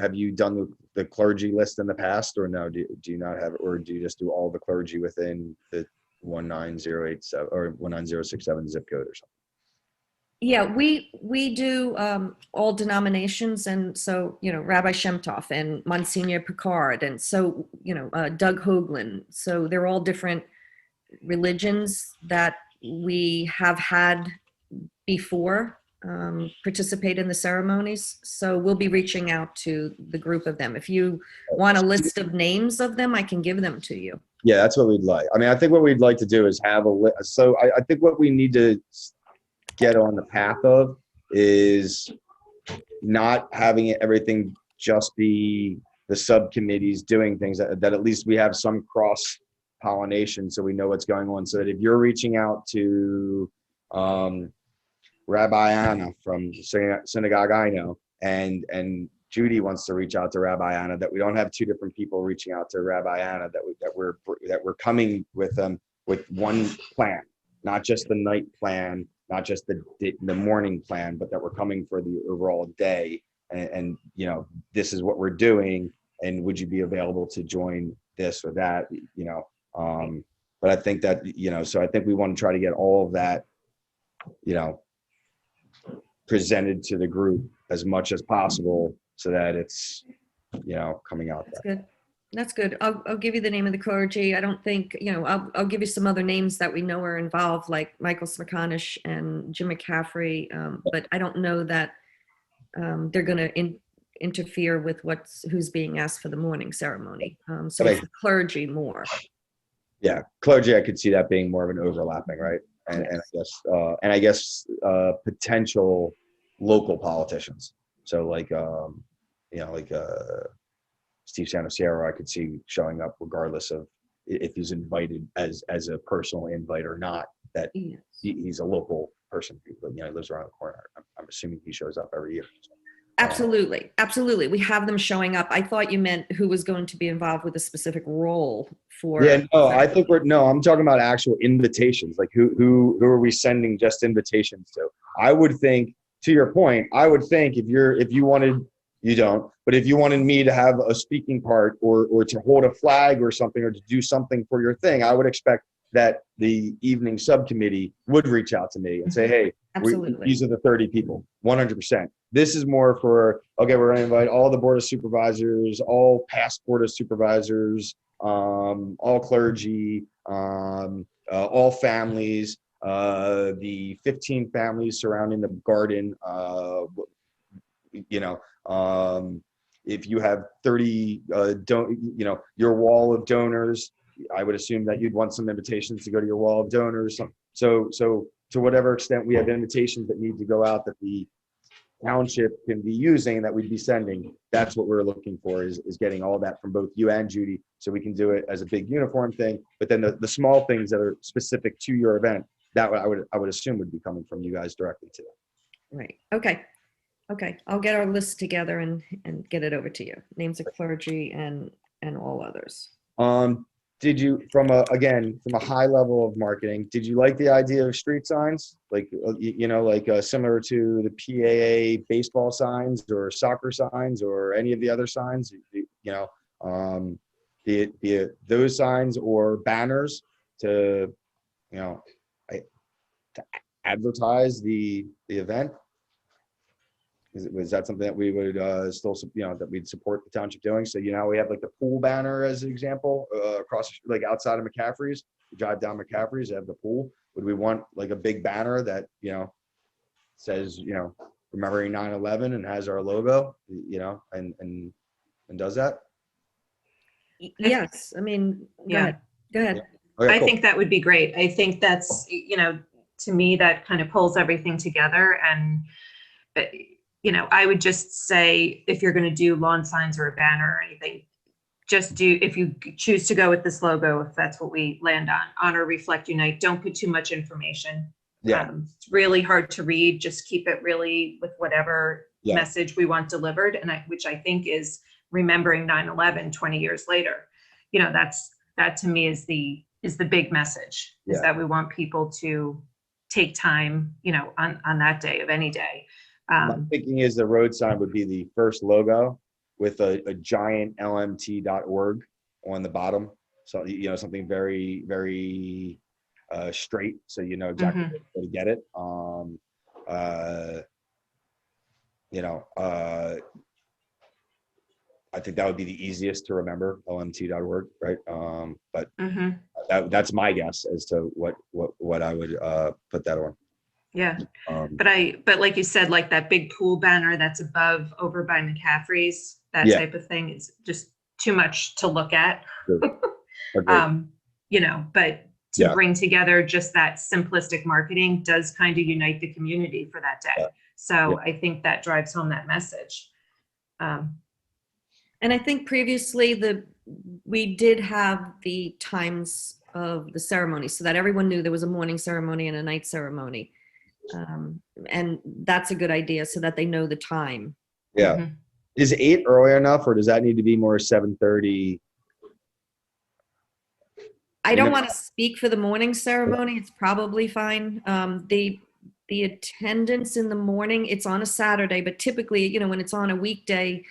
have you done the clergy list in the past, or no? Do you not have it, or do you just do all the clergy within the 19087 or 19067 zip code or something? Yeah, we do all denominations, and so Rabbi Shemtov and Monsignor Picard, and so Doug Hoagland. So they're all different religions that we have had before participate in the ceremonies. So we'll be reaching out to the group of them. If you want a list of names of them, I can give them to you. Yeah, that's what we'd like. I mean, I think what we'd like to do is have a list. So I think what we need to get on the path of is not having everything just be the subcommittees doing things, that at least we have some cross pollination so we know what's going on. So that if you're reaching out to Rabbi Anna from Synagogue I Know, and Judy wants to reach out to Rabbi Anna, that we don't have two different people reaching out to Rabbi Anna, that we're coming with them with one plan, not just the night plan, not just the morning plan, but that we're coming for the overall day. And this is what we're doing, and would you be available to join this or that? But I think that so I think we want to try to get all of that presented to the group as much as possible, so that it's coming out. That's good. I'll give you the name of the clergy. I don't think, I'll give you some other names that we know are involved, like Michael Smirkanish and Jim McCaffrey. But I don't know that they're going to interfere with who's being asked for the morning ceremony. So it's the clergy more. Yeah, clergy, I could see that being more of an overlapping, right? And, yes. and I guess potential local politicians. So Steve Sanosiero, I could see showing up regardless of if he's invited as a personal invite or not, that Yes. he's a local person. He lives around the corner. I'm assuming he shows up every year. So, Absolutely. Absolutely. We have them showing up. I thought you meant who was going to be involved with a specific role for. Yeah, no, I think I'm talking about actual invitations. Like who are we sending just invitations to? I would think, to your point, if you wanted, you don't, but if you wanted me to have a speaking part or to hold a flag or something, or to do something for your thing, I would expect that the evening subcommittee would reach out to me and say, hey, Absolutely. these are the 30 people, 100%. This is more for, okay, we're going to invite all the board of supervisors, all past board of supervisors, all clergy, all families, the 15 families surrounding the garden, if you have 30, your wall of donors, I would assume that you'd want some invitations to go to your wall of donors. So to whatever extent we have invitations that need to go out that the township can be using, that we'd be sending, that's what we're looking for, is getting all that from both you and Judy, so we can do it as a big uniform thing. But then the small things that are specific to your event, that I would assume would be coming from you guys directly too. Right. Okay. I'll get our list together and get it over to you. Names of clergy and all others. Did you, from a high level of marketing, did you like the idea of street signs? Like, similar to the PAA baseball signs or soccer signs or any of the other signs, be it those signs or banners to advertise the event? Was that something that we would still, that we'd support the township doing? So, we have like the pool banner as an example, across, like outside of McCaffrey's. You drive down McCaffrey's, they have the pool. Would we want like a big banner that, says, remembering 9/11 and has our logo, and does that? Yes. I mean, go ahead. Yeah. Okay, I cool. think that would be great. I think that's, to me, that kind of pulls everything together. And, I would just say, if you're going to do lawn signs or a banner or anything, if you choose to go with this logo, if that's what we land on, honor, reflect, unite, don't put too much information. Yeah. It's really hard to read. Just keep it really with whatever message we want delivered. And which I think is remembering 9/11 20 years later. That to me is the big message, is that we want people to take time, on that day of any day. My thinking is the road sign would be the first logo with a giant lmt.org on the bottom. So, something very, very straight. So, exactly where to get it. I think that would be the easiest to remember, lmt.org, right? But that's my guess as to what I would put that on. Yeah. But like you said, like that big pool banner that's over by McCaffrey's, that type of thing is just too much to look at. But to bring together just that simplistic marketing does kind of unite the community for that day. So I think that drives home that message. And I think previously we did have the times of the ceremony so that everyone knew there was a morning ceremony and a night ceremony. And that's a good idea so that they know the time. Yeah. Is 8 early enough, or does that need to be more 7:30? I don't want to speak for the morning ceremony. It's probably fine. The attendance in the morning, it's on a Saturday, but typically, when it's on a weekday,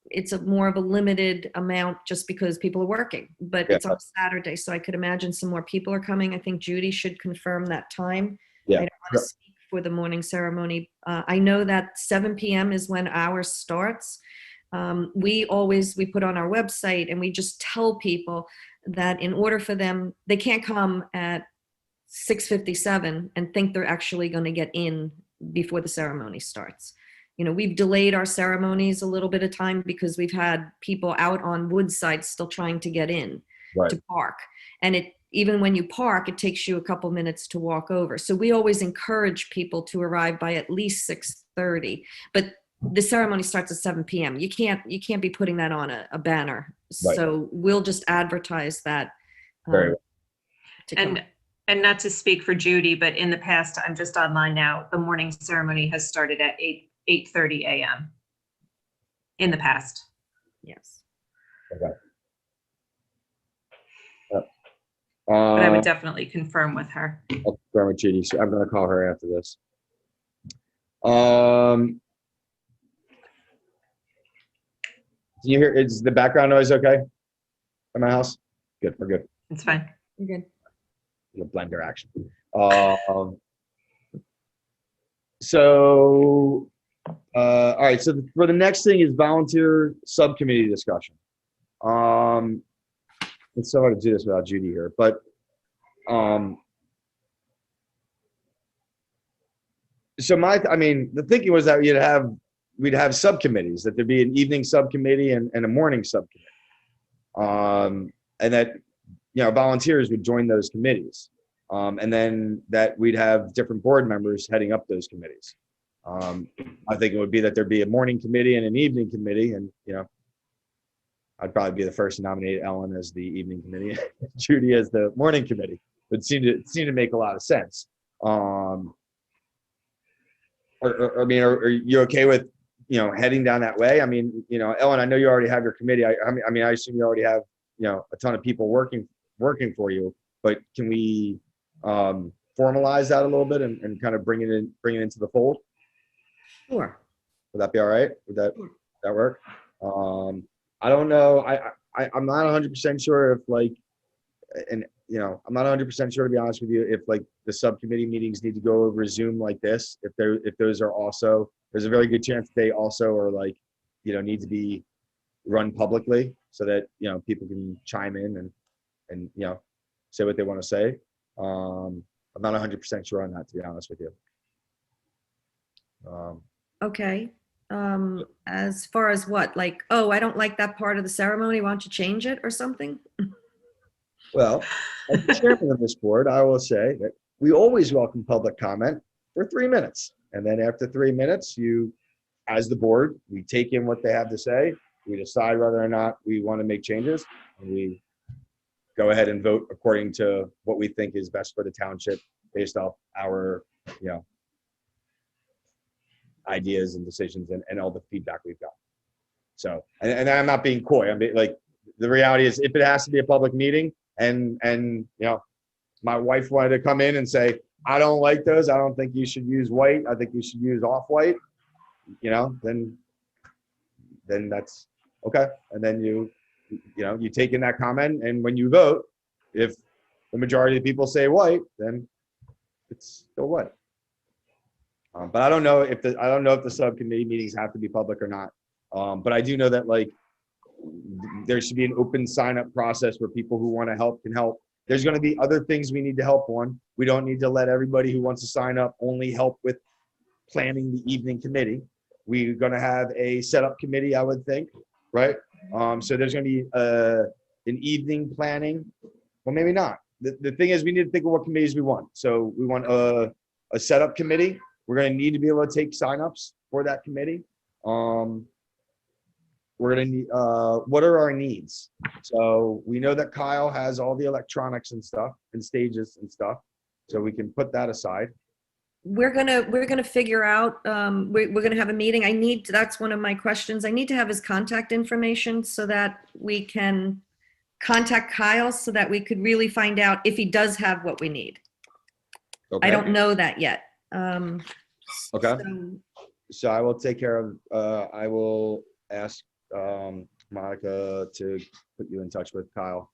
it's more of a limited amount just because people are working, but it's on Saturday. So I could imagine some more people are coming. I think Judy should confirm that time. Yeah. I don't want to speak for the morning ceremony. I know that 7 p.m. is when ours starts. We put on our website and we just tell people that in order for them, they can't come at 6:57 and think they're actually going to get in before the ceremony starts. We've delayed our ceremonies a little bit of time because we've had people out on Woodside still trying to get in to park. And even when you park, it takes you a couple minutes to walk over. So we always encourage people to arrive by at least 6:30, but the ceremony starts at 7 p.m. You can't be putting that on a banner. So we'll just advertise that. Very well. And not to speak for Judy, but in the past, I'm just online now, the morning ceremony has started at 8:30 a.m. in the past. Yes. Okay. But I would definitely confirm with her. I'll confirm with Judy. So I'm going to call her after this. Do you hear? Is the background noise okay? At my house? Good. We're good. It's fine. You're good. the blender action. So, all right. So for the next thing is volunteer subcommittee discussion. It's so hard to do this without Judy here, but so the thinking was that we'd have subcommittees, that there'd be an evening subcommittee and a morning subcommittee. And that, volunteers would join those committees. And then that we'd have different board members heading up those committees. I think it would be that there'd be a morning committee and an evening committee. And, I'd probably be the first to nominate Ellen as the evening committee, Judy as the morning committee. It seemed to make a lot of sense. Are you okay with, heading down that way? I mean, Ellen, I know you already have your committee. I assume you already have, a ton of people working for you, but can we formalize that a little bit and kind of bring it into the fold? Sure. Would that be all right? Would that work? I don't know. I'm not 100% sure if I'm not 100% sure, to be honest with you, if the subcommittee meetings need to go over Zoom like this, if those are also, there's a very good chance they also are need to be run publicly so that, people can chime in and say what they want to say. I'm not 100% sure on that, to be honest with you. Okay. As far as what, oh, I don't like that part of the ceremony, why don't you change it or something? Well, as the chairman of this board, I will say that we always welcome public comment for 3 minutes. And then after 3 minutes, as the board, we take in what they have to say. We decide whether or not we want to make changes. And we go ahead and vote according to what we think is best for the township based off our, ideas and decisions and all the feedback we've got. So, and I'm not being coy. The reality is, if it has to be a public meeting and my wife wanted to come in and say, I don't like those, I don't think you should use white, I think you should use off-white, then that's okay. And then you take in that comment, and when you vote, if the majority of the people say white, then it's still white. But I don't know if the subcommittee meetings have to be public or not. But I do know that there should be an open sign-up process where people who want to help can help. There's going to be other things we need to help on. We don't need to let everybody who wants to sign up only help with planning the evening committee. We're going to have a setup committee, I would think, right? So there's going to be an evening planning. Well, maybe not. The thing is, we need to think of what committees we want. So we want a setup committee. We're going to need to be able to take signups for that committee. We're going to need, what are our needs? So we know that Kyle has all the electronics and stuff and stages and stuff. So we can put that aside. We're gonna figure out, we're gonna have a meeting. That's one of my questions. I need to have his contact information so that we can contact Kyle so that we could really find out if he does have what we need. Okay. I don't know that yet. Okay. So I will take care of, I will ask Monica to put you in touch with Kyle.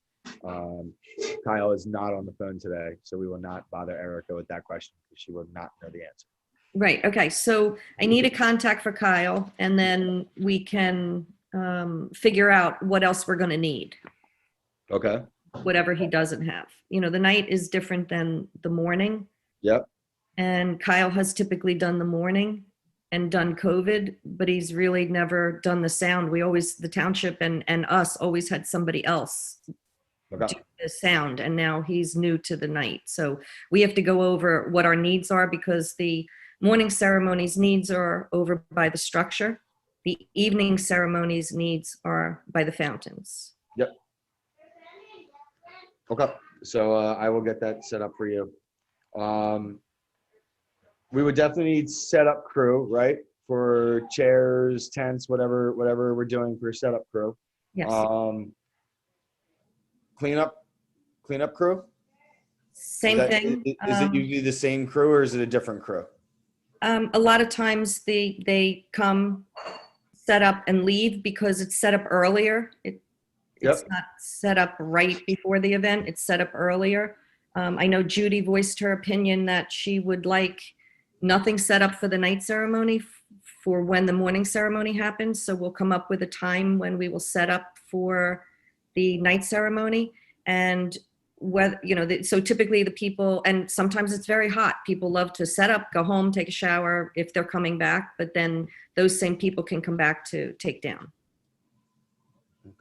Kyle is not on the phone today, so we will not bother Erica with that question because she will not know the answer. Right. Okay. So I need a contact for Kyle, and then we can figure out what else we're going to need. Okay. Whatever he doesn't have. The night is different than the morning. Yep. And Kyle has typically done the morning and done COVID, but he's really never done the sound. The township and us always had somebody else do the sound, and now he's new to the night. So we have to go over what our needs are, because the morning ceremonies needs are over by the structure. The evening ceremonies needs are by the fountains. Yep. Okay. So I will get that set up for you. We would definitely need setup crew, right? For chairs, tents, whatever we're doing for setup crew. Yes. Cleanup crew? Same thing. Is it usually the same crew, or is it a different crew? A lot of times they come, set up, and leave because it's set up earlier. It's not set up right before the event. It's set up earlier. I know Judy voiced her opinion that she would like nothing set up for the night ceremony for when the morning ceremony happens. So we'll come up with a time when we will set up for the night ceremony. And whether, so typically the people, and sometimes it's very hot, people love to set up, go home, take a shower if they're coming back, but then those same people can come back to take down.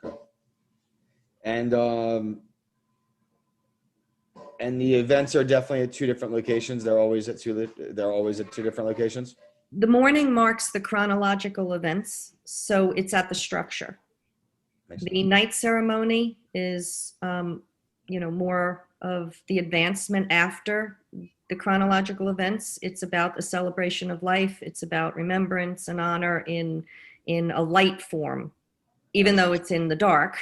Okay. And the events are definitely at two different locations. They're always at two different locations. The morning marks the chronological events, so it's at the structure. The night ceremony is, more of the advancement after the chronological events. It's about the celebration of life. It's about remembrance and honor in a light form. Even though it's in the dark,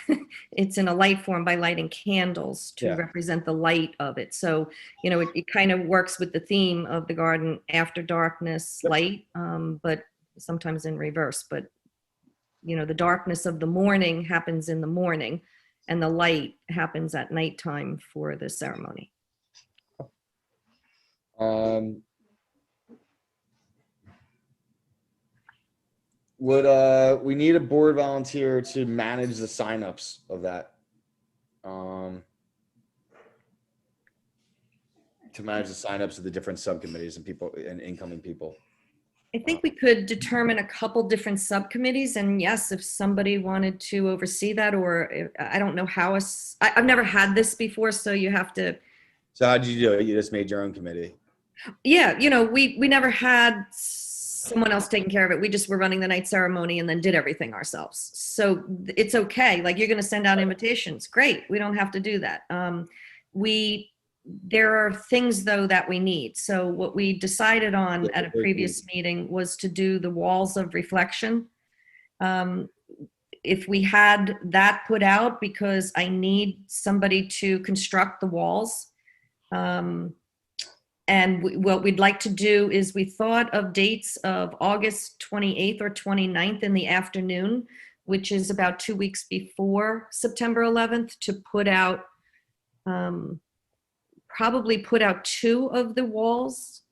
it's in a light form by lighting candles to represent the light of it. So, it kind of works with the theme of the garden, after darkness, light, but sometimes in reverse. But, the darkness of the morning happens in the morning and the light happens at nighttime for the ceremony. Would we need a board volunteer to manage the signups of that? To manage the signups of the different subcommittees and people and incoming people. I think we could determine a couple different subcommittees, and yes, if somebody wanted to oversee that, or I don't know how I've never had this before, so you have to. So how'd you do it? You just made your own committee? Yeah, we never had someone else taking care of it. We just were running the night ceremony and then did everything ourselves. So it's okay. Like, you're going to send out invitations. Great. We don't have to do that. There are things though that we need. So what we decided on at a previous meeting was to do the walls of reflection. If we had that put out, because I need somebody to construct the walls. And what we'd like to do is, we thought of dates of August 28th or 29th in the afternoon, which is about 2 weeks before September 11th, to put out, probably put out 2 of the walls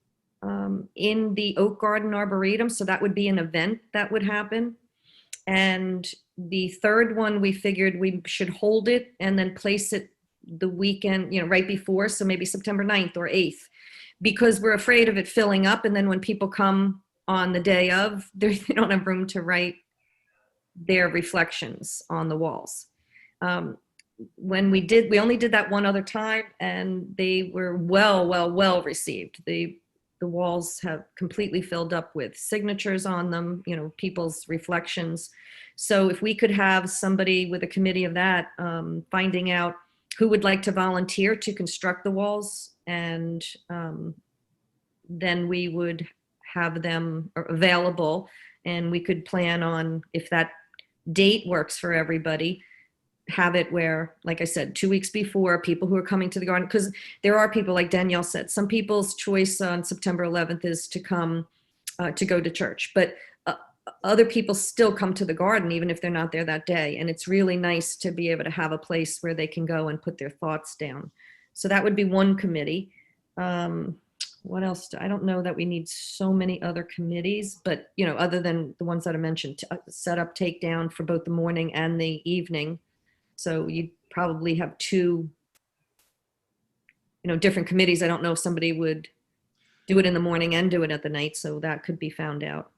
in the Oak Garden Arboretum. So that would be an event that would happen. And the third one, we figured we should hold it and then place it the weekend, right before. So maybe September 9th or 8th. Because we're afraid of it filling up, and then when people come on the day of, they don't have room to write their reflections on the walls. When we only did that one other time, and they were well received. The walls have completely filled up with signatures on them, people's reflections. So if we could have somebody with a committee of that, finding out who would like to volunteer to construct the walls, and then we would have them available, and we could plan on, if that date works for everybody, have it where, like I said, 2 weeks before, people who are coming to the garden, because there are people, like Danielle said, some people's choice on September 11th is to come to go to church, but other people still come to the garden even if they're not there that day. And it's really nice to be able to have a place where they can go and put their thoughts down. So that would be one committee. What else? I don't know that we need so many other committees, but other than the ones that I mentioned, set up, take down for both the morning and the evening. So you'd probably have 2, different committees. I don't know if somebody would do it in the morning and do it at the night, so that could be found out.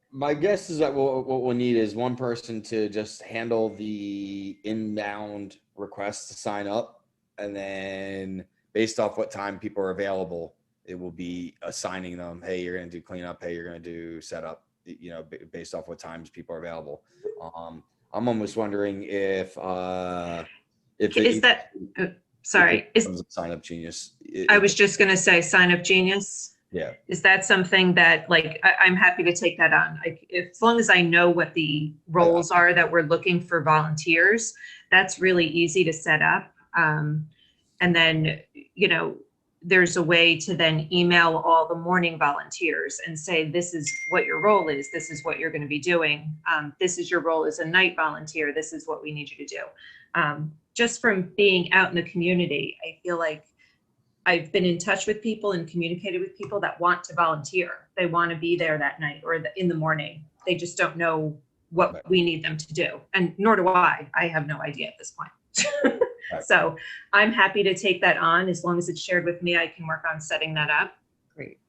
My guess is that what we'll need is one person to just handle the inbound requests to sign up, and then based off what time people are available, it will be assigning them, hey, you're going to do cleanup, hey, you're going to do setup, based off what times people are available. I'm almost wondering if is that, sorry, is Sign Up Genius. I was just going to say Sign Up Genius. Yeah. Is that something that, like, I'm happy to take that on? As long as I know what the roles are that we're looking for volunteers, that's really easy to set up. And then, there's a way to then email all the morning volunteers and say, this is what your role is. This is what you're going to be doing. This is your role as a night volunteer. This is what we need you to do. Just from being out in the community, I feel like I've been in touch with people and communicated with people that want to volunteer. They want to be there that night or in the morning. They just don't know what we need them to do. And nor do I. I have no idea at this point. So I'm happy to take that on. As long as it's shared with me, I can work on setting that up. Great.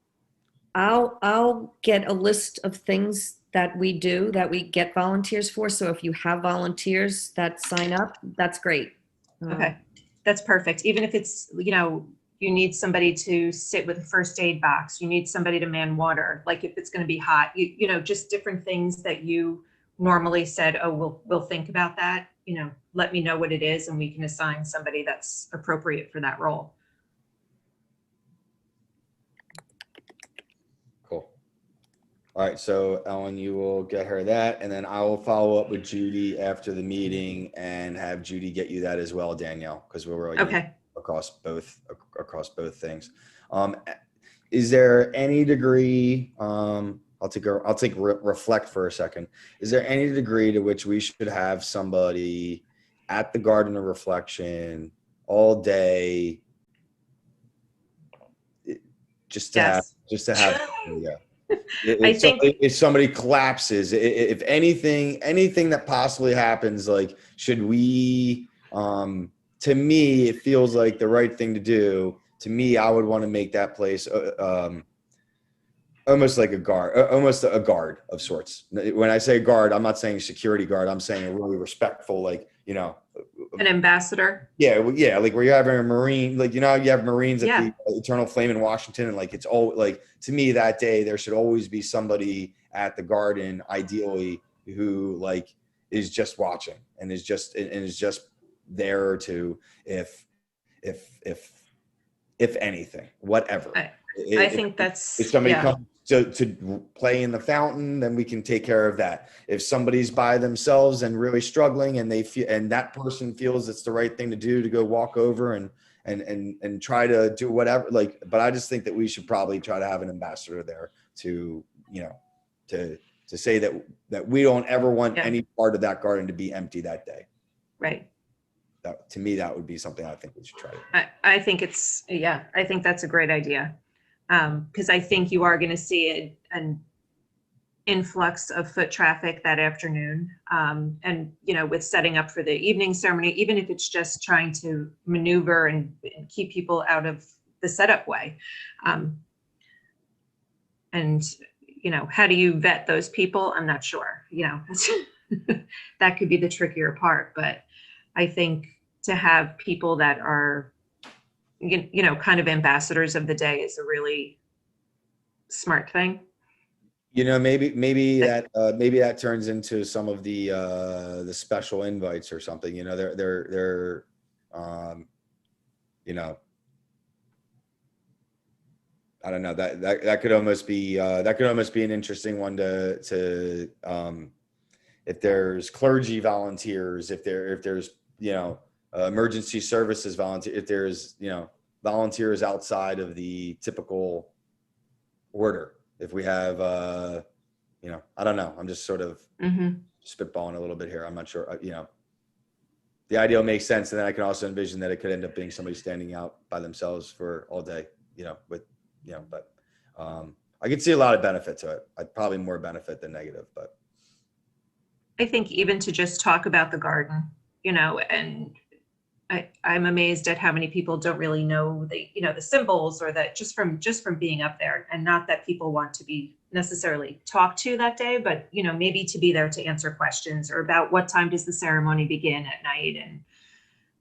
I'll get a list of things that we do, that we get volunteers for. So if you have volunteers that sign up, that's great. Okay, that's perfect. Even if it's, you know, you need somebody to sit with a first aid box, you need somebody to man water, like if it's going to be hot, you know, just different things that you normally said, oh, we'll think about that, you know, let me know what it is and we can assign somebody that's appropriate for that role. Cool. All right, so Ellen, you will get her that, and then I will follow up with Judy after the meeting and have Judy get you that as well, Danielle, because we're really Okay. across both things. Is there any degree, I'll take reflect for a second. Is there any degree to which we should have somebody at the Garden of Reflection all day, just to have, yeah. If somebody collapses, if anything that possibly happens, like, should we, to me, it feels like the right thing to do. To me, I would want to make that place almost like a guard, almost a guard of sorts. When I say guard, I'm not saying security guard. I'm saying a really respectful, like, you know, an ambassador. Yeah, like where you're having a Marine, like, you know, you have Marines at the Eternal Flame in Washington, and like it's all like, to me that day there should always be somebody at the Garden, ideally, who like is just watching and is just there to if anything, whatever. I think that's, if somebody comes to play in the fountain, then we can take care of that. If somebody's by themselves and really struggling and they feel, and that person feels it's the right thing to do, to go walk over and try to do whatever, like, but I just think that we should probably try to have an ambassador there to, you know, to say that we don't ever want any part of that garden to be empty that day. Right. That, to me, that would be something I think we should try to do. I think it's, I think that's a great idea. Because I think you are going to see an influx of foot traffic that afternoon. And, you know, with setting up for the evening ceremony, even if it's just trying to maneuver and keep people out of the setup way. And, you know, how do you vet those people? I'm not sure, you know, that could be the trickier part. But I think to have people that are, you know, kind of ambassadors of the day is a really smart thing. You know, maybe that turns into some of the special invites or something. You know, they're you know, I don't know, that could almost be an interesting one to if there's clergy volunteers, if there's, you know, emergency services volunteer, if there's, you know, volunteers outside of the typical order, if we have you know, I don't know, I'm just sort of spitballing a little bit here, I'm not sure, you know, the ideal makes sense, and then I can also envision that it could end up being somebody standing out by themselves for all day, you know, with, you know, but I could see a lot of benefit to it. I'd probably more benefit than negative, but I think even to just talk about the garden, you know, and I'm amazed at how many people don't really know the, you know, the symbols, or that just from being up there, and not that people want to be necessarily talked to that day, but, you know, maybe to be there to answer questions, or about what time does the ceremony begin at night, and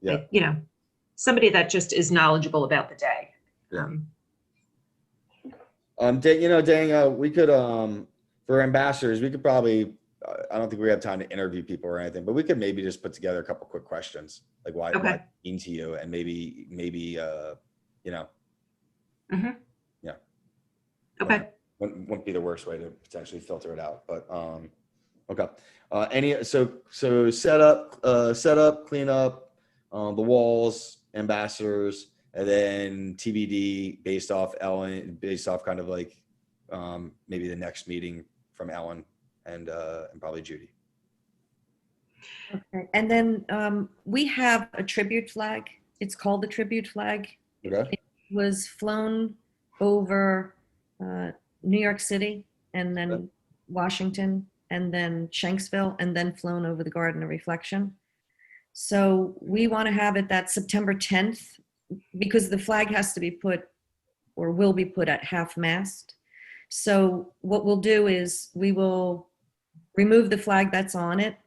like, you know, somebody that just is knowledgeable about the day. You know, dang, we could for ambassadors, we could probably, I don't think we have time to interview people or anything, but we could maybe just put together a couple quick questions, like why it means to you, and maybe you know, yeah, okay, wouldn't be the worst way to potentially filter it out, but okay. So set up, clean up the walls, ambassadors, and then TBD based off kind of like maybe the next meeting from Ellen and probably Judy. Okay, and then we have a tribute flag. It's called the tribute flag. Okay. was flown over New York City and then Washington and then Shanksville and then flown over the Garden of Reflection. So we want to have it that September 10th because the flag has to be put or will be put at half-mast. So what we'll do is we will remove the flag that's on it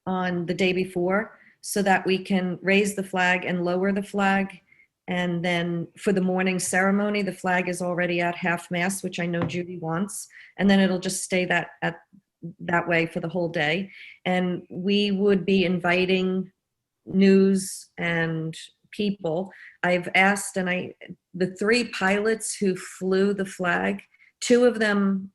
on the day before so that we can raise the flag and lower the flag. And then for the morning ceremony, the flag is already at half-mast, which I know Judy wants. And then it'll just stay that way for the whole day. And we would be inviting news and people. I've asked, and the 3 pilots who flew the flag, 2 of them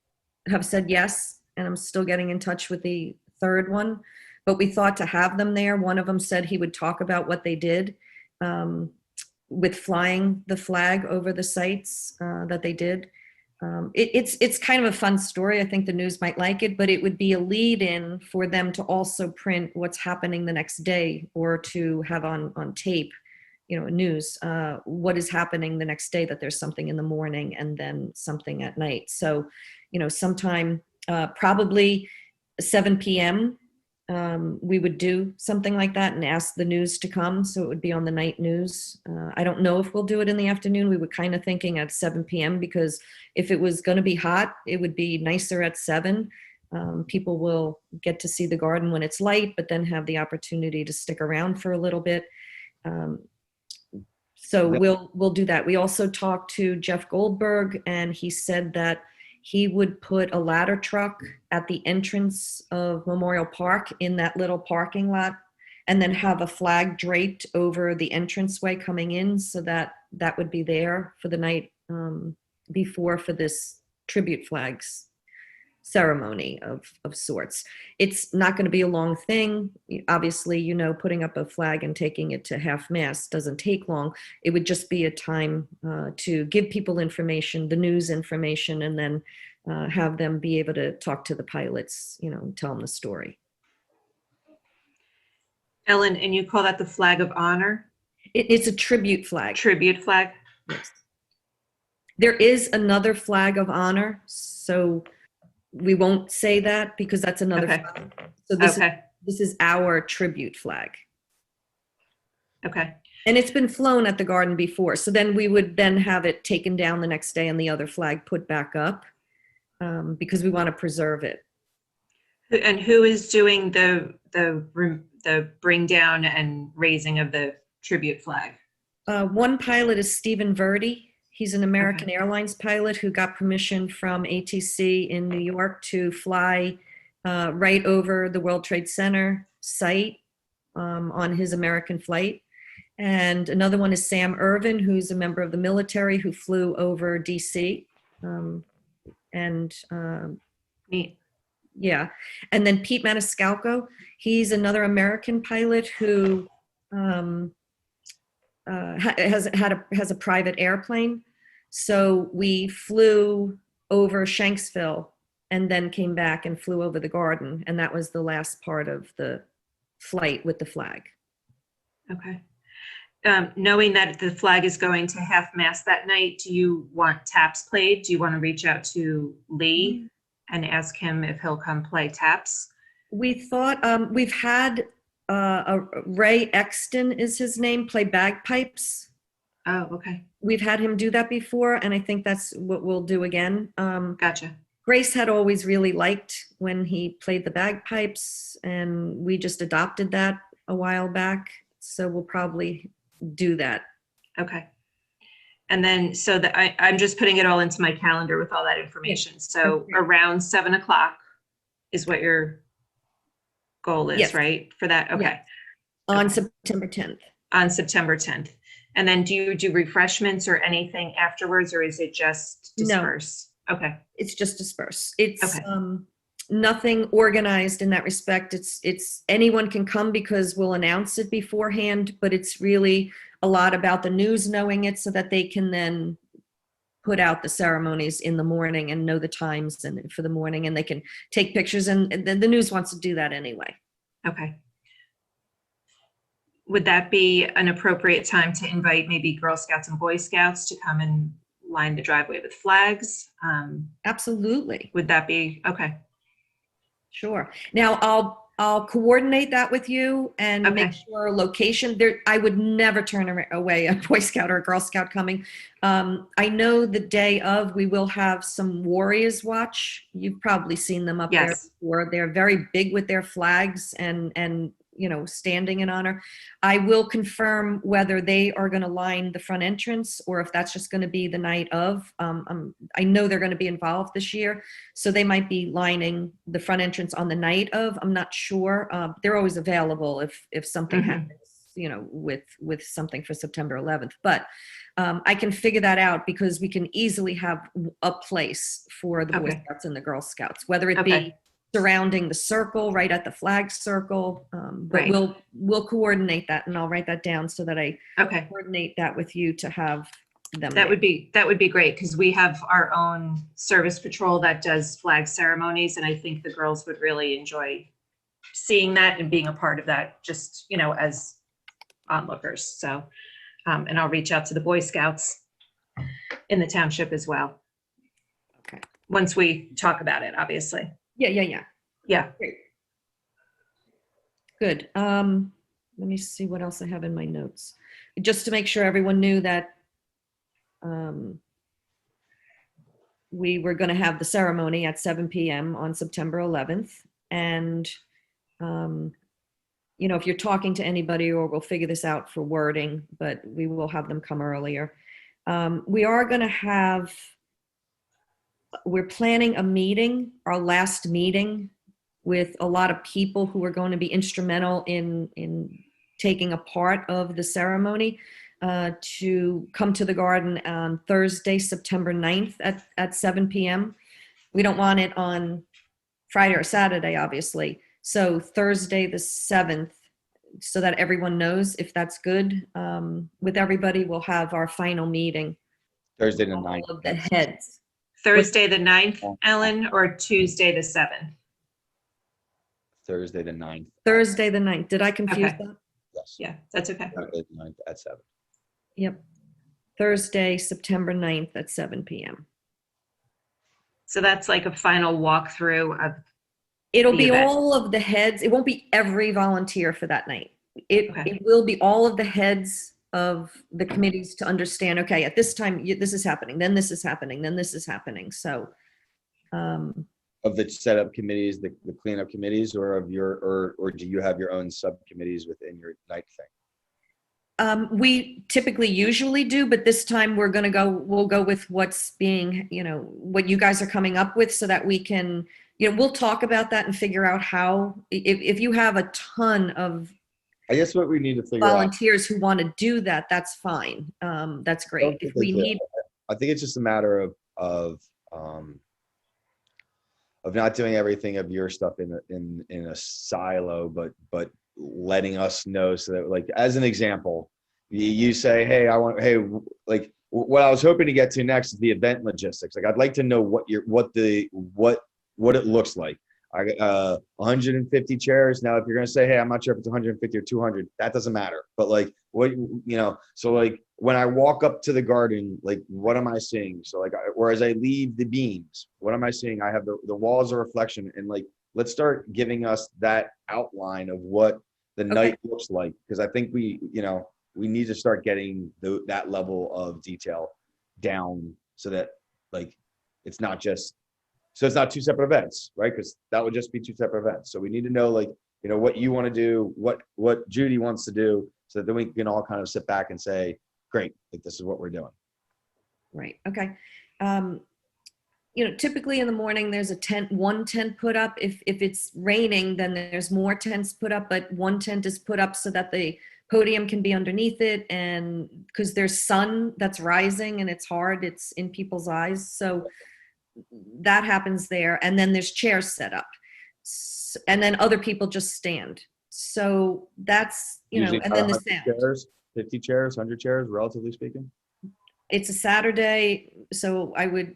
have said yes, and I'm still getting in touch with the 3rd one, but we thought to have them there. One of them said he would talk about what they did with flying the flag over the sites that they did. It's kind of a fun story. I think the news might like it, but it would be a lead-in for them to also print what's happening the next day or to have on tape, news, what is happening the next day, that there's something in the morning and then something at night. So, sometime probably 7 p.m. We would do something like that and ask the news to come. So it would be on the night news. I don't know if we'll do it in the afternoon. We were kind of thinking at 7 p.m. because if it was going to be hot, it would be nicer at 7. People will get to see the garden when it's light, but then have the opportunity to stick around for a little bit. So we'll do that. We also talked to Jeff Goldberg, and he said that he would put a ladder truck at the entrance of Memorial Park in that little parking lot, and then have a flag draped over the entranceway coming in, so that would be there for the night before for this tribute flags ceremony of sorts. It's not going to be a long thing. Obviously, putting up a flag and taking it to half-mast doesn't take long. It would just be a time to give people information, the news information, and then have them be able to talk to the pilots, tell them the story. Ellen, and you call that the flag of honor? It's a tribute flag. Tribute flag? Yes. There is another flag of honor, so we won't say that because that's another flag. So this is our tribute flag. Okay. And it's been flown at the garden before. So then we would then have it taken down the next day and the other flag put back up because we want to preserve it. And who is doing the bring down and raising of the tribute flag? One pilot is Stephen Verdi. He's an American Airlines pilot who got permission from ATC in New York to fly right over the World Trade Center site on his American flight. And another one is Sam Irvin, who's a member of the military who flew over DC. Neat. Yeah. And then Pete Maniscalco, he's another American pilot who has a private airplane. So we flew over Shanksville and then came back and flew over the garden. And that was the last part of the flight with the flag. Okay. Knowing that the flag is going to half-mast that night, do you want taps played? Do you want to reach out to Lee and ask him if he'll come play taps? We thought we've had Ray Exton is his name, play bagpipes. Oh, okay. We've had him do that before, and I think that's what we'll do again. Gotcha. Grace had always really liked when he played the bagpipes, and we just adopted that a while back. So we'll probably do that. Okay. And then, so I'm just putting it all into my calendar with all that information. So around 7 o'clock is what your goal is, right? For that? Okay. Yes. On September 10th. On September 10th. And then do you do refreshments or anything afterwards, or is it just disperse? No. Okay. It's just disperse. It's nothing organized in that respect. It's anyone can come because we'll announce it beforehand, but it's really a lot about the news knowing it so that they can then put out the ceremonies in the morning and know the times and for the morning, and they can take pictures, and the news wants to do that anyway. Okay. would that be an appropriate time to invite maybe Girl Scouts and Boy Scouts to come and line the driveway with flags? Absolutely. Would that be, okay, Sure. Now I'll coordinate that with you and make Okay. sure location there. I would never turn away a Boy Scout or a Girl Scout coming. I know the day of we will have some Warriors Watch. You've probably seen them up there Yes. before. They're very big with their flags and standing in honor. I will confirm whether they are going to line the front entrance or if that's just going to be the night of. I know they're going to be involved this year, so they might be lining the front entrance on the night of. I'm not sure. They're always available if something Mhm. happens, with something for September 11th. But I can figure that out because we can easily have a place for the Boy Okay. Scouts and the Girl Scouts, whether it Okay. be surrounding the circle, right at the flag circle. But Right. we'll coordinate that, and I'll write that down so that I Okay. coordinate that with you to have them. That would be great because we have our own service patrol that does flag ceremonies, and I think the girls would really enjoy seeing that and being a part of that, just, as onlookers. So, and I'll reach out to the Boy Scouts in the township as well. Okay. Once we talk about it, obviously. Yeah. Yeah. Great. Good. Let me see what else I have in my notes. Just to make sure everyone knew that we were going to have the ceremony at 7 p.m. on September 11th. And, if you're talking to anybody, or we'll figure this out for wording, but we will have them come earlier. We are going to have, we're planning a meeting, our last meeting, with a lot of people who are going to be instrumental in taking a part of the ceremony, to come to the garden on Thursday, September 9th at 7 p.m. We don't want it on Friday or Saturday, obviously. So Thursday the 7th, so that everyone knows if that's good with everybody. We'll have our final meeting. Thursday the All 9th. of the heads. Thursday the 9th, Ellen, or Tuesday the 7th? Thursday the 9th. Thursday the 9th. Did I confuse Okay. that? Yes. Yeah, that's okay. Thursday the 9th at 7. Yep. Thursday, September 9th at 7 p.m. So that's like a final walkthrough of, It'll the be event. all of the heads. It won't be every volunteer for that night. Okay. It will be all of the heads of the committees to understand, okay, at this time, this is happening, then this is happening, then this is happening. So, Of the setup committees, the cleanup committees, or of your, or do you have your own subcommittees within your night thing? we typically usually do, but this time we'll go with what's being, what you guys are coming up with, so that we can, we'll talk about that and figure out how, if you have a ton of I guess what we need to figure out. volunteers who want to do that, that's fine. That's great. If we need, I think it's just a matter of not doing everything of your stuff in a silo, but letting us know, so that, like, as an example, you say, hey, like what I was hoping to get to next is the event logistics. Like, I'd like to know what it looks like. I got 150 chairs. Now, if you're going to say, hey, I'm not sure if it's 150 or 200, that doesn't matter. But like, so like when I walk up to the garden, like, what am I seeing? So like, or as I leave the beams, what am I seeing? I have the walls of reflection, and like, let's start giving us that outline of what the night looks like. Because I think we need to start getting that level of detail down, so that, like, it's not two separate events, right? Because that would just be two separate events. So we need to know, like, what you want to do, what Judy wants to do, so that then we can all kind of sit back and say, great, like, this is what we're doing. right. Okay. Typically in the morning, there's one tent put up. If it's raining, then there's more tents put up, but one tent is put up so that the podium can be underneath it. And because there's sun that's rising and it's hard, it's in people's eyes. So that happens there. And then there's chairs set up. And then other people just stand. So that's, Usually and then the 100 sound. chairs, 50 chairs, 100 chairs, relatively speaking. It's a Saturday, so I would,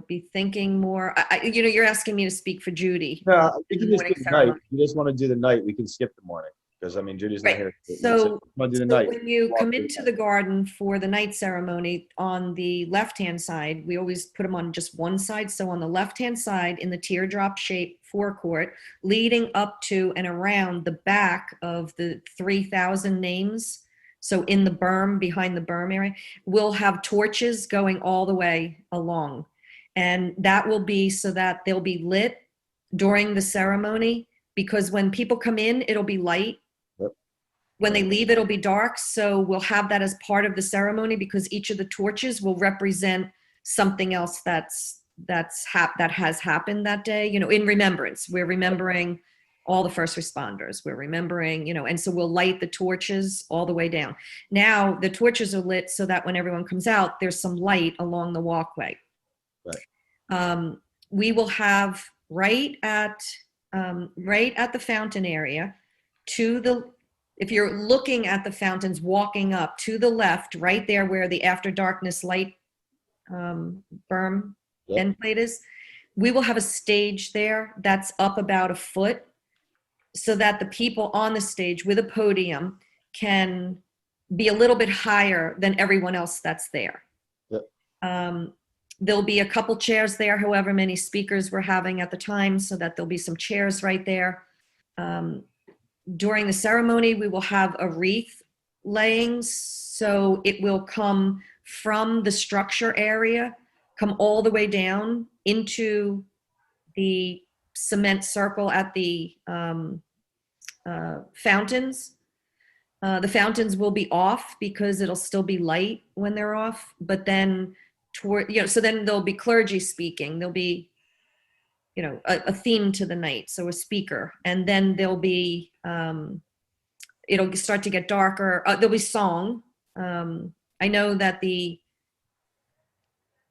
be thinking more. You're asking me to speak for Judy. No, we the can just morning do the night. ceremony. If you just want to do the night, we can skip the morning. Because I mean, Judy's not Right. here. So, Monday so night. when you walk come through into that. the garden for the night ceremony, on the left-hand side, we always put them on just one side. So on the left-hand side in the teardrop shape forecourt, leading up to and around the back of the 3,000 names. So in the berm, behind the berm area, we'll have torches going all the way along. And that will be so that they'll be lit during the ceremony, because when people come in, it'll be light. When they leave, it'll be dark. So we'll have that as part of the ceremony, because each of the torches will represent something else that has happened that day, in remembrance. We're remembering all the first responders. We're remembering, and so we'll light the torches all the way down. Now the torches are lit so that when everyone comes out, there's some light along the walkway. Right. We will have right at the fountain area, if you're looking at the fountains, walking up to the left, right there where the after darkness light berm end plate is, we will have a stage there that's up about a foot, so that the people on the stage with a podium can be a little bit higher than everyone else that's there. There'll be a couple chairs there, however many speakers we're having at the time, so that there'll be some chairs right there. During the ceremony, we will have a wreath laying, so it will come from the structure area, come all the way down into the cement circle at the fountains. The fountains will be off because it'll still be light when they're off, but then so then there'll be clergy speaking. There'll be a theme to the night, so a speaker, and then there'll be it'll start to get darker. There'll be song. I know that the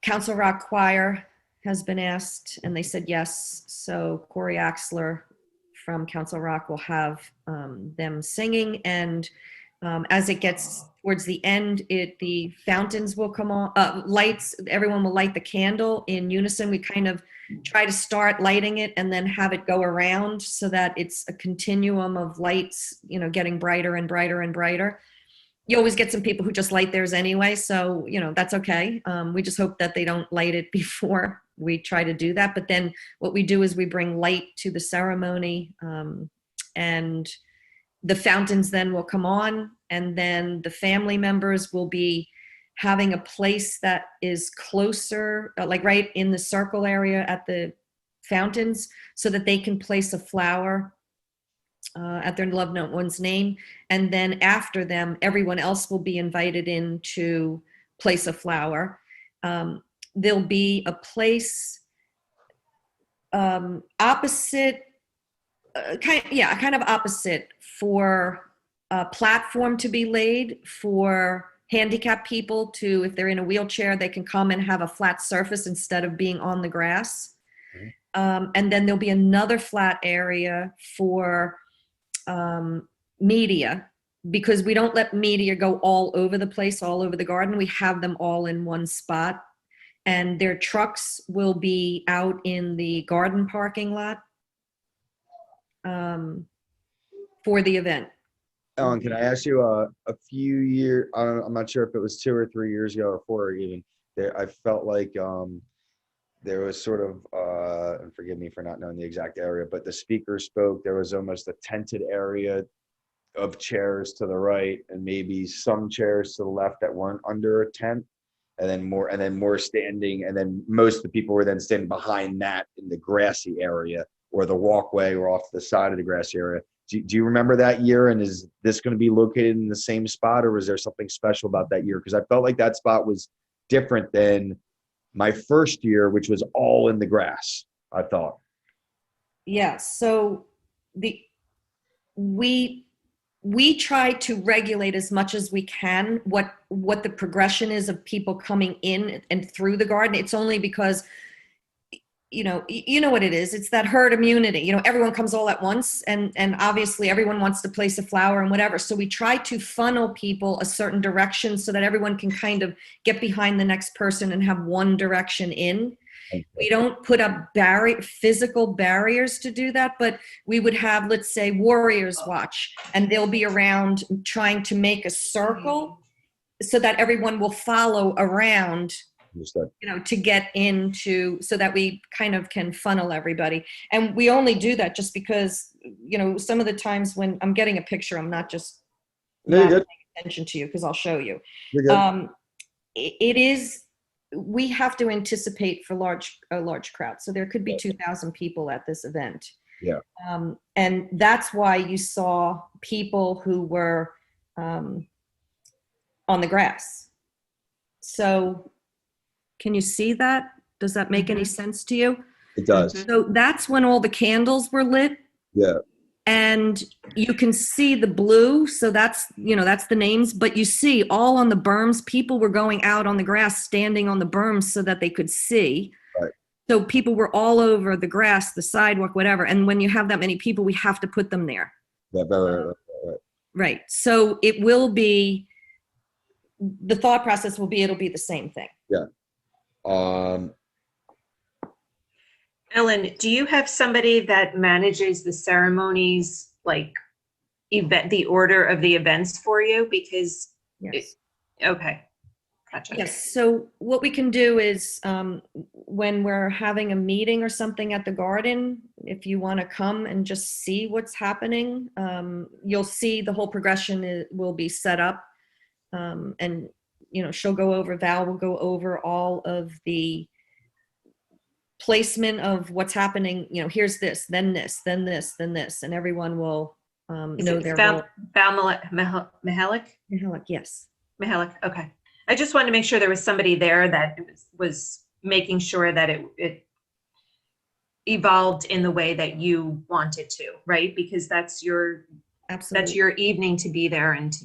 Council Rock Choir has been asked, and they said yes. So Corey Axler from Council Rock will have them singing, and as it gets towards the end, the fountains will come on, lights, everyone will light the candle in unison. We kind of try to start lighting it and then have it go around so that it's a continuum of lights, getting brighter and brighter and brighter. You always get some people who just light theirs anyway, so, that's okay. We just hope that they don't light it before we try to do that. But then what we do is we bring light to the ceremony, and the fountains then will come on, and then the family members will be having a place that is closer, like right in the circle area at the fountains, so that they can place a flower at their loved one's name. And then after them, everyone else will be invited in to place a flower. There'll be a place opposite, kind of opposite, for a platform to be laid for handicapped people to, if they're in a wheelchair, they can come and have a flat surface instead of being on the grass. And then there'll be another flat area for media, because we don't let media go all over the place, all over the garden. We have them all in one spot, and their trucks will be out in the garden parking lot for the event. Ellen, can I ask you a few years, I'm not sure if it was 2 or 3 years ago or 4 even, there, I felt like there was sort of, and forgive me for not knowing the exact area, but the speaker spoke, there was almost a tented area of chairs to the right and maybe some chairs to the left that weren't under a tent, and then more standing, and then most of the people were then standing behind that in the grassy area or the walkway or off to the side of the grassy area. Do you remember that year? And is this going to be located in the same spot, or was there something special about that year? Because I felt like that spot was different than my first year, which was all in the grass, I thought. Yeah, so we try to regulate as much as we can what the progression is of people coming in and through the garden. It's only because you know what it is. It's that herd immunity. Everyone comes all at once, and obviously everyone wants to place a flower and whatever. So we try to funnel people a certain direction so that everyone can kind of get behind the next person and have one direction in. We don't put up physical barriers to do that, but we would have, let's say, Warriors Watch, and they'll be around trying to make a circle so that everyone will follow around, to get into, so that we kind of can funnel everybody. And we only do that just because, some of the times when I'm getting a picture, I'm not just not paying attention to you, because I'll show you. It is, we have to anticipate for a large crowd. So there could be 2,000 people at this event. Yeah. And that's why you saw people who were on the grass. So can you see that? Does that make any sense to you? It does. So that's when all the candles were lit. Yeah. And you can see the blue. So that's, that's the names, but you see all on the berms, people were going out on the grass, standing on the berms so that they could see. Right. So people were all over the grass, the sidewalk, whatever. And when you have that many people, we have to put them there. Yeah, right. Right. So it will be, the thought process will be, it'll be the same thing. Yeah. Ellen, do you have somebody that manages the ceremonies, like the order of the events for you? Because, yes. Okay, gotcha. Yes. So what we can do is when we're having a meeting or something at the garden, if you want to come and just see what's happening, you'll see the whole progression will be set up. And, Val will go over all of the placement of what's happening. Here's this, then this, then this, then this, and everyone will know their role. Val Mihalik? Mihalik, yes. Mihalik, okay. I just wanted to make sure there was somebody there that was making sure that it evolved in the way that you wanted to, right? Because that's your evening to be there, and to,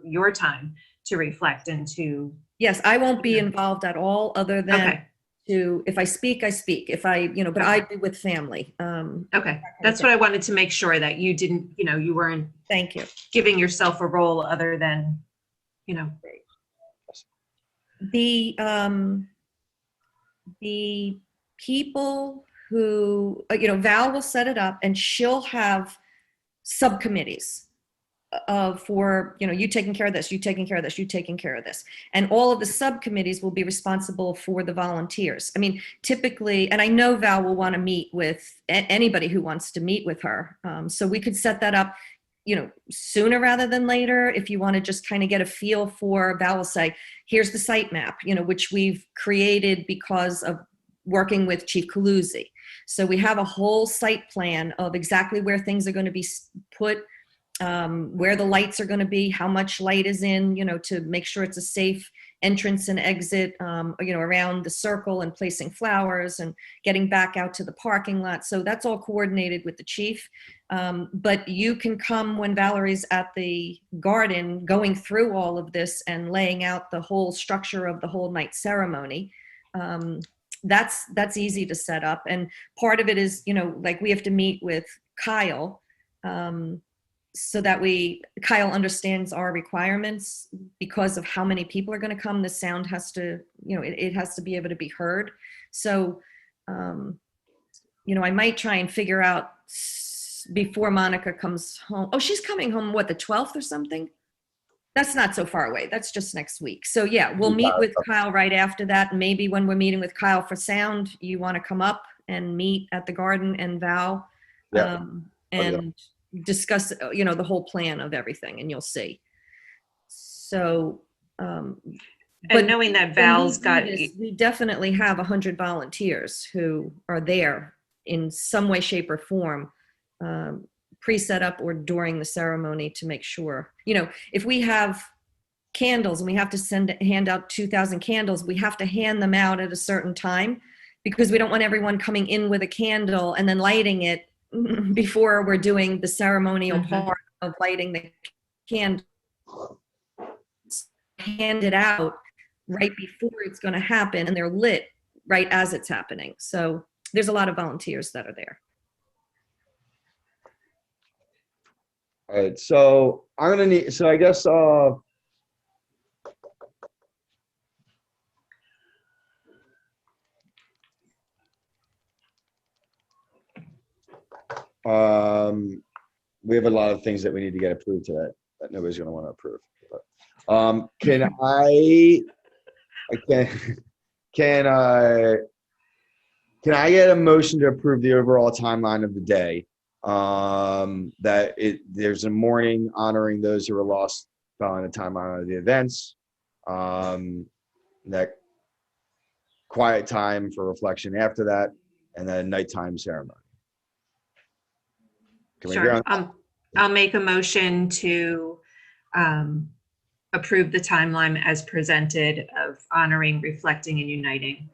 your time to reflect and to. Yes, I won't be involved at all, other than if I speak, I speak. If I, but I do with family. Okay, that's what I wanted to make sure, that you didn't, you weren't. Thank you. Giving yourself a role other than, The people who, Val will set it up, and she'll have subcommittees for, you taking care of this, you taking care of this, you taking care of this. And all of the subcommittees will be responsible for the volunteers. I mean, typically, and I know Val will want to meet with anybody who wants to meet with her. So we could set that up, sooner rather than later. If you want to just kind of get a feel for, Val will say, here's the site map, which we've created because of working with Chief Coluzzi. So we have a whole site plan of exactly where things are going to be put, where the lights are going to be, how much light is in, to make sure it's a safe entrance and exit, around the circle, and placing flowers and getting back out to the parking lot. So that's all coordinated with the chief. But you can come when Valerie's at the garden going through all of this and laying out the whole structure of the whole night ceremony. That's easy to set up. And part of it is, like we have to meet with Kyle, so that Kyle understands our requirements because of how many people are going to come. The sound has to, it has to be able to be heard. So, I might try and figure out before Monica comes home. Oh, she's coming home, the 12th or something? That's not so far away. That's just next week. So yeah, we'll meet with Kyle right after that. Maybe when we're meeting with Kyle for sound, you want to come up and meet at the garden and Val, and discuss, the whole plan of everything, and you'll see. So, but knowing that Val's got, we definitely have 100 volunteers who are there in some way, shape, or form, pre-set up or during the ceremony, to make sure, if we have candles and we have to hand out 2,000 candles, we have to hand them out at a certain time, because we don't want everyone coming in with a candle and then lighting it before we're doing the ceremonial part of lighting the candle. Hand it out right before it's going to happen, and they're lit right as it's happening. So there's a lot of volunteers that are there. All right, so I'm gonna need, so I guess so, We have a lot of things that we need to get approved today that nobody's going to want to approve. But, can can I get a motion to approve the overall timeline of the day? There's a morning honoring those who were lost following the timeline of the events. That quiet time for reflection after that, and then a nighttime ceremony. Can we agree Sure. on? I'll make a motion to approve the timeline as presented of honoring, reflecting, and uniting.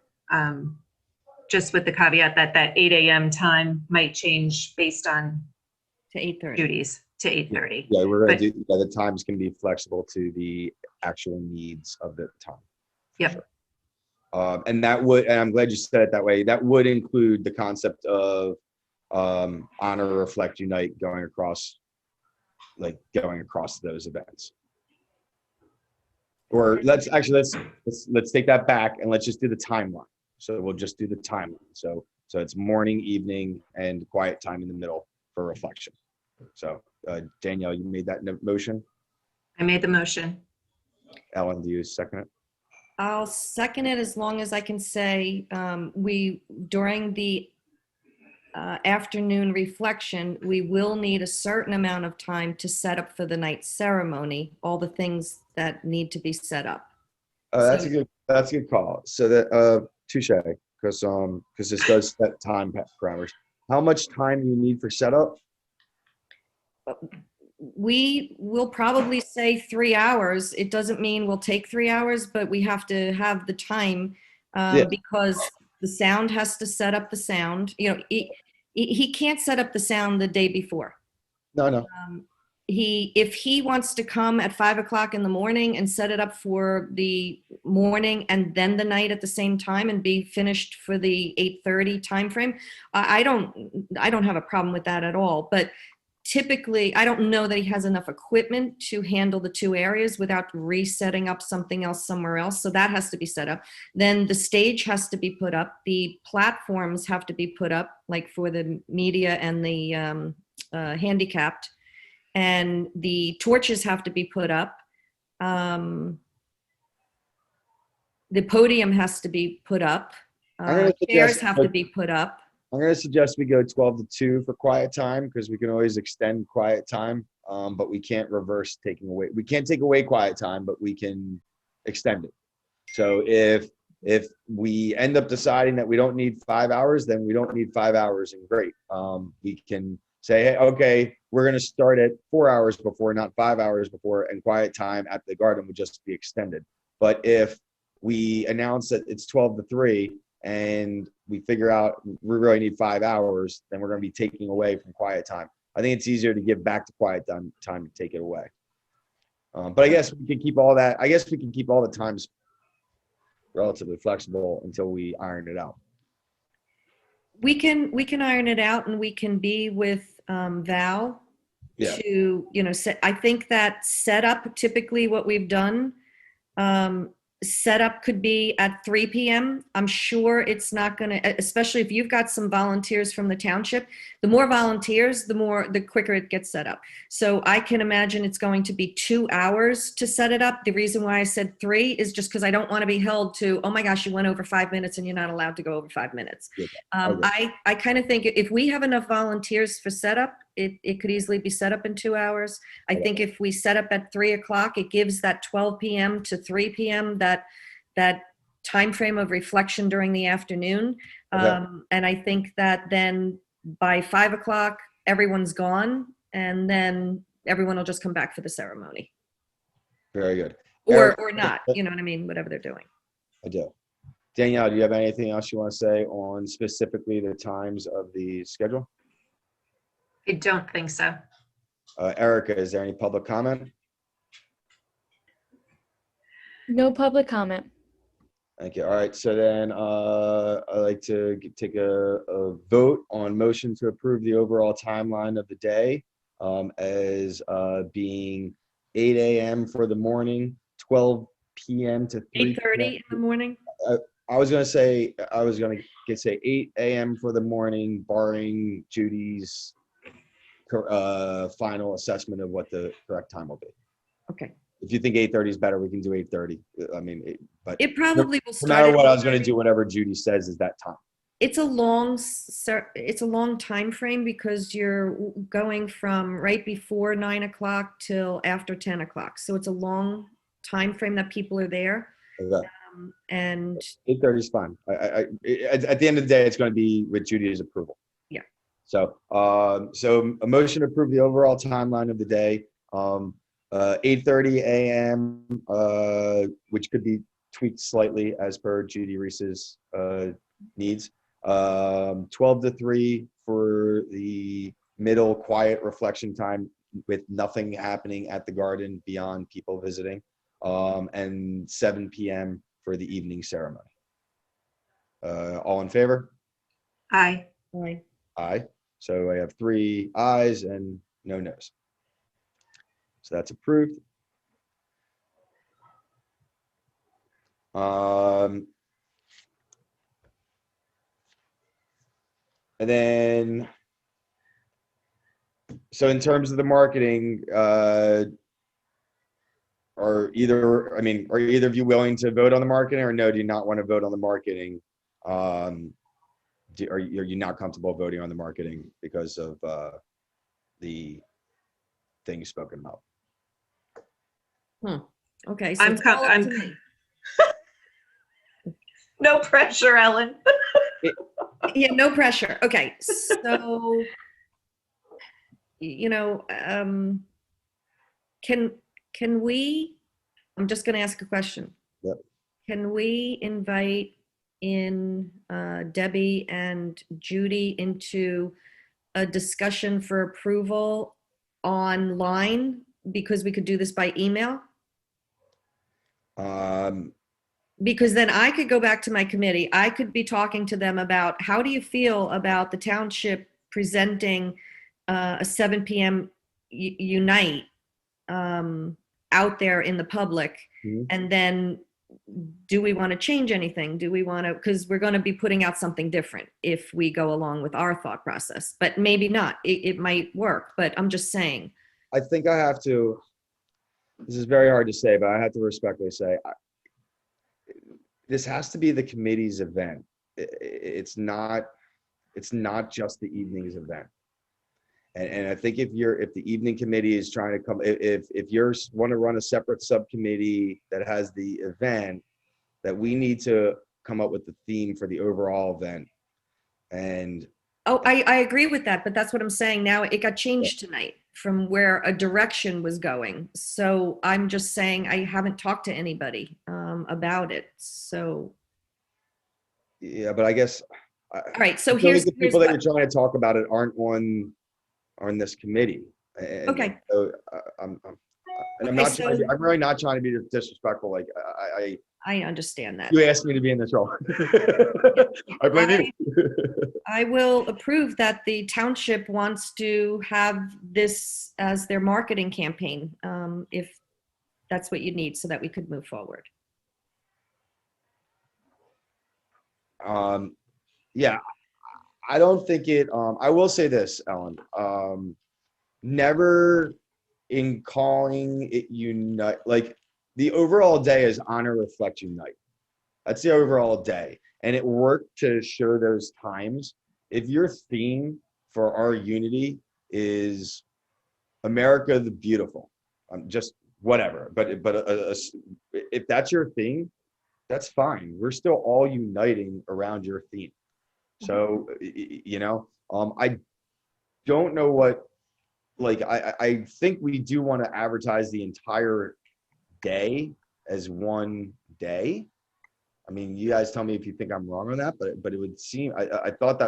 Just with the caveat that that 8 a.m. time might change based on To 8:30. duties to 8:30. Yeah, we're going But- to do. Yeah, the times can be flexible to the actual needs of the time. Yep. Sure. And I'm glad you said it that way. That would include the concept of honor, reflect, unite, going across those events. Or let's take that back and let's just do the timeline. So we'll just do the timeline. So it's morning, evening, and quiet time in the middle for reflection. So Danielle, you made that motion. I made the motion. Ellen, do you second it? I'll second it as long as I can say, during the afternoon reflection, we will need a certain amount of time to set up for the night ceremony, all the things that need to be set up. That's a good call. So that touche, because this does set time parameters. How much time do you need for setup? We will probably say 3 hours. It doesn't mean we'll take 3 hours, but we have to have the time because the sound has to set up the sound. You know, he can't set up the sound the day before. No. If he wants to come at 5 o'clock in the morning and set it up for the morning and then the night at the same time and be finished for the 8:30 time frame, I don't have a problem with that at all. But typically, I don't know that he has enough equipment to handle the two areas without resetting up something else somewhere else. So that has to be set up. Then the stage has to be put up. The platforms have to be put up, like for the media and the handicapped. And the torches have to be put up. The podium has to be put up. Chairs have to be put up. I'm going to suggest we go 12 to 2 for quiet time because we can always extend quiet time, but we can't reverse taking away. We can't take away quiet time, but we can extend it. So if we end up deciding that we don't need 5 hours, then we don't need 5 hours, and great. We can say, hey, okay, we're going to start at 4 hours before, not 5 hours before, and quiet time at the garden would just be extended. But if we announce that it's 12 to 3 and we figure out we really need 5 hours, then we're going to be taking away from quiet time. I think it's easier to give back to quiet time to take it away. But I guess we can keep all that. I guess we can keep all the times relatively flexible until we iron it out. We can iron it out, and we can be with Val to, I think that setup, typically what we've done, setup could be at 3 p.m. I'm sure it's not going to, especially if you've got some volunteers from the township, the more volunteers, the quicker it gets set up. So I can imagine it's going to be 2 hours to set it up. The reason why I said 3 is just because I don't want to be held to, oh my gosh, you went over 5 minutes and you're not allowed to go over 5 minutes. Okay. I kind of think if we have enough volunteers for setup, it could easily be set up in 2 hours. I think if we set up at 3 o'clock, it gives that 12 p.m. to 3 p.m. that time frame of reflection during the afternoon. And I think that then by 5 o'clock, everyone's gone, and then everyone will just come back for the ceremony. Very good. Or not, you know what I mean? Whatever they're doing. I do. Danielle, do you have anything else you want to say on specifically the times of the schedule? I don't think so. Erica, is there any public comment? No public comment. Thank you. All right. So then I'd like to take a vote on motion to approve the overall timeline of the day as being 8 a.m. for the morning, 12 p.m. to 8:30 in the morning. I was going to say 8 a.m. for the morning, barring Judy's final assessment of what the correct time will be. Okay. If you think 8:30 is better, we can do 8:30. I mean, but It probably will no start. matter at what, I was going to 8:30. do whatever Judy says is that time. It's a long time frame because you're going from right before 9 o'clock till after 10 o'clock. So it's a long time frame that people are there. Okay. And 8:30 is fine. At the end of the day, it's going to be with Judy's approval. Yeah. So, so a motion to approve the overall timeline of the day. 8:30 a.m., which could be tweaked slightly as per Judy Reese's needs. 12 to 3 for the middle quiet reflection time with nothing happening at the garden beyond people visiting. And 7 p.m. for the evening ceremony. All in favor? Aye. Aye. So I have 3 ayes and no noes. So that's approved. And then, so in terms of the marketing, are either of you willing to vote on the marketing, or no, do you not want to vote on the marketing? Are you not comfortable voting on the marketing because of the things spoken about? okay. So I'm it's all up to I'm- me. No pressure, Ellen. Yeah, no pressure. Okay, so can we? I'm just going to ask a question. Yep. Can we invite in Debbie and Judy into a discussion for approval online, because we could do this by email? Because then I could go back to my committee. I could be talking to them about, how do you feel about the township presenting a 7 p.m. Unite out there in the public? Mhm. And then do we want to change anything? Do we want to, because we're going to be putting out something different if we go along with our thought process, but maybe not. It might work, but I'm just saying. I think I have to, this is very hard to say, but I have to respectfully say, this has to be the committee's event. It's not just the evening's event. And I think if the evening committee is trying to come, if you want to run a separate subcommittee that has the event, that we need to come up with the theme for the overall event. And Oh, I agree with that, but that's what I'm saying. Now it got changed tonight from where a direction was going. So I'm just saying I haven't talked to anybody about it. So. yeah, but I guess. All right. So I feel here's like the people that what. you're trying to talk about it aren't on this committee. And Okay. So I'm not so- trying to, I'm really not trying to be disrespectful. Like I understand that. you asked me to be in this role. I blame you. I will approve that the township wants to have this as their marketing campaign, if that's what you need, so that we could move forward. Yeah, I don't think it, I will say this, Ellen, never in calling it unite, like the overall day is honor, reflect, unite. That's the overall day. And it worked to show those times. If your theme for our unity is America the Beautiful, just whatever, but if that's your theme, that's fine. We're still all uniting around your theme. So, I don't know what, like, I think we do want to advertise the entire day as one day. I mean, you guys tell me if you think I'm wrong on that, but it would seem, I thought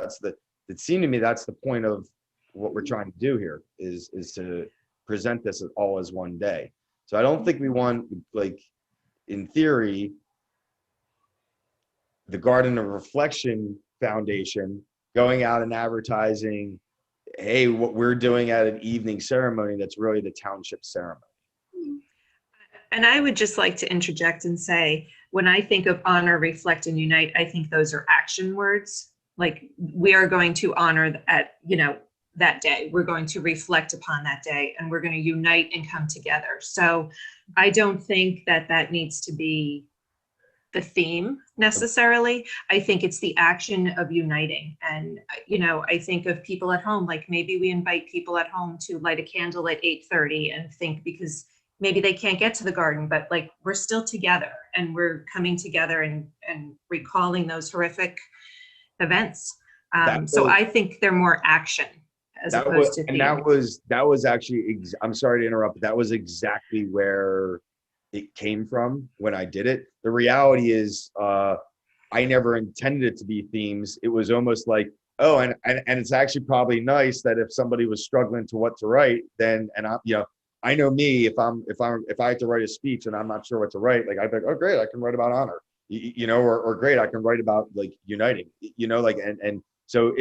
it seemed to me that's the point of what we're trying to do here is to present this all as one day. So I don't think we want, like, in theory, the Garden of Reflection Foundation going out and advertising, hey, what we're doing at an evening ceremony that's really the township ceremony. And I would just like to interject and say, when I think of honor, reflect, and unite, I think those are action words. Like, we are going to honor at, that day. We're going to reflect upon that day, and we're going to unite and come together. So I don't think that that needs to be the theme necessarily. I think it's the action of uniting. And, you know, I think of people at home, like maybe we invite people at home to light a candle at 8:30 and think, because maybe they can't get to the garden, but like we're still together and we're coming together and recalling those horrific events. So I think they're more action as opposed to theme. And that was actually, I'm sorry to interrupt, but that was exactly where it came from when I did it. The reality is, I never intended it to be themes. It was almost like, oh, and it's actually probably nice that if somebody was struggling to what to write, then, and I, you know, I know me, if I have to write a speech and I'm not sure what to write, like I'd be like, oh, great, I can write about honor, you know, or great, I can write about like uniting, you know, like, and so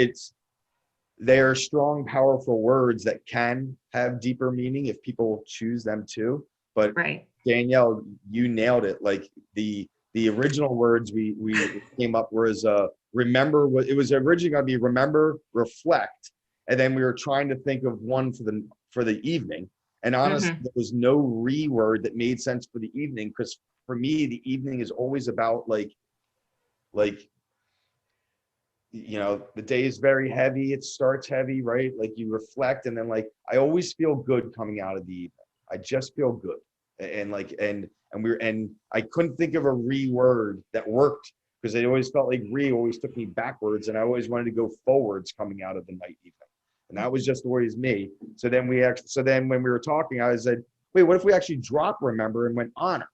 they're strong, powerful words that can have deeper meaning if people choose them to. But right. Danielle, you nailed it. Like the original words we came up was remember. It was originally going to be remember, reflect, and then we were trying to think of one for the evening. And honestly, there was no word that made sense for the evening, because for me, the evening is always about like you know, the day is very heavy. It starts heavy, right? Like you reflect, and then like I always feel good coming out of the evening. I just feel good. And like and I couldn't think of a word that worked, because it always felt like always took me backwards, and I always wanted to go forwards coming out of the night evening, and that was just always me. So then when we were talking, I said, wait, what if we actually drop remember and went honor?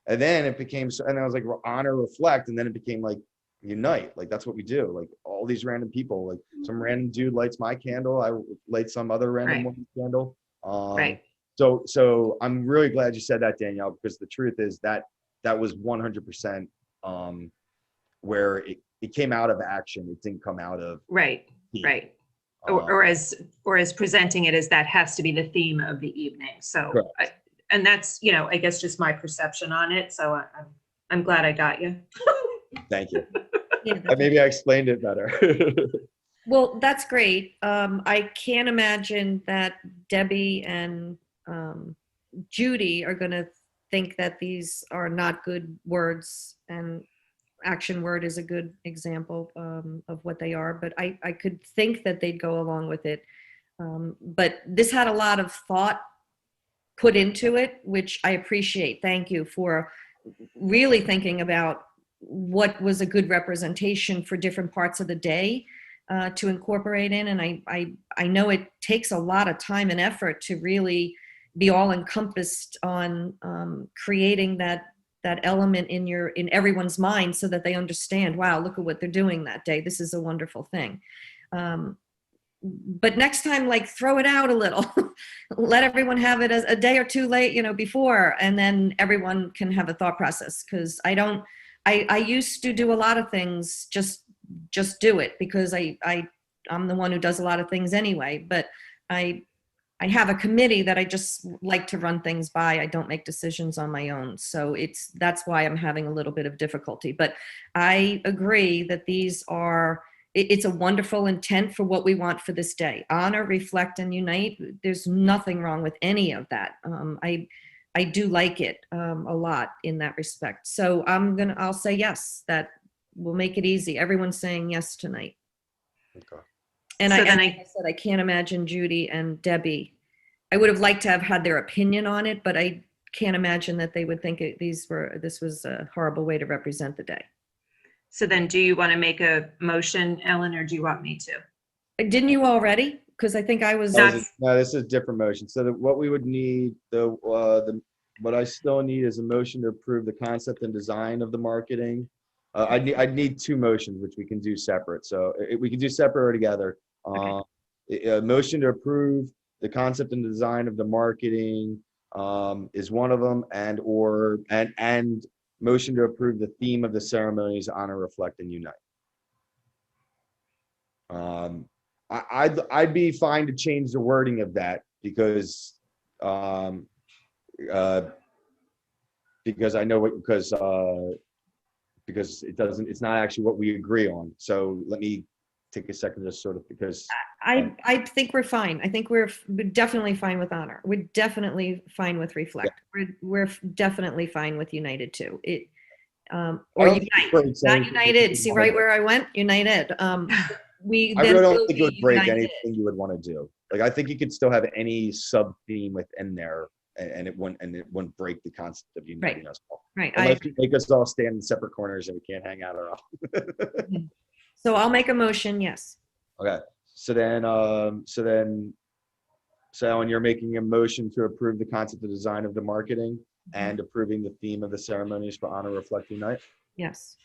And then it became, and I was like, honor, reflect, and then it became like unite. Like that's what we do. Like all these random people, like some random dude lights my candle, I light some other random woman's candle. Right. So I'm really glad you said that, Danielle, because the truth is that was 100% where it came out of action. It didn't come out of theme. Right. Or as presenting it as that has to be the theme of the evening. So, and that's, you know, I guess just my perception on it. So I'm glad I got you. Thank you. Maybe I explained it better. Well, that's great. I can't imagine that Debbie and Judy are going to think that these are not good words, and action word is a good example of what they are, but I could think that they'd go along with it. But this had a lot of thought put into it, which I appreciate. Thank you for really thinking about what was a good representation for different parts of the day to incorporate in. And I know it takes a lot of time and effort to really be all encompassed on creating that element in everyone's mind, so that they understand, wow, look at what they're doing that day. This is a wonderful thing. But next time, like, throw it out a little. Let everyone have it as a day or two late, you know, before, and then everyone can have a thought process. Because I used to do a lot of things, just do it, because I'm the one who does a lot of things anyway. But I have a committee that I just like to run things by. I don't make decisions on my own. So that's why I'm having a little bit of difficulty. But I agree that it's a wonderful intent for what we want for this day. Honor, reflect, and unite. There's nothing wrong with any of that. I do like it a lot in that respect. So I'll say yes. That will make it easy. Everyone's saying yes tonight. Okay. And like I said, I can't imagine Judy and Debbie. I would have liked to have had their opinion on it, but I can't imagine that they would think this was a horrible way to represent the day. So then, do you want to make a motion, Ellen, or do you want me to? Didn't you already? Because I think I was. No, this is a different motion. So what we would need, what I still need is a motion to approve the concept and design of the marketing. I'd need two motions, which we can do separate. So we can do separate or together. A motion to approve the concept and design of the marketing is one of them, and motion to approve the theme of the ceremonies, honor, reflect, and unite. I'd be fine to change the wording of that, because I know because it's not actually what we agree on. So let me take a second to sort of, because I think we're fine. I think we're definitely fine with honor. We're definitely fine with reflect. We're definitely fine with united too. Or I don't think unite, it breaks not anything united. you See would right wanna where I went? United. We I then really don't will think be it would break united. anything you would want to do. Like, I think you could still have any sub theme within there, and it wouldn't break the concept of uniting us all. Right. Unless you make us all stand in separate corners and we can't hang out at all. So I'll make a motion. Yes. Okay. So Ellen, you're making a motion to approve the concept and design of the marketing and approving the theme of the ceremonies for honor reflecting night. Yes.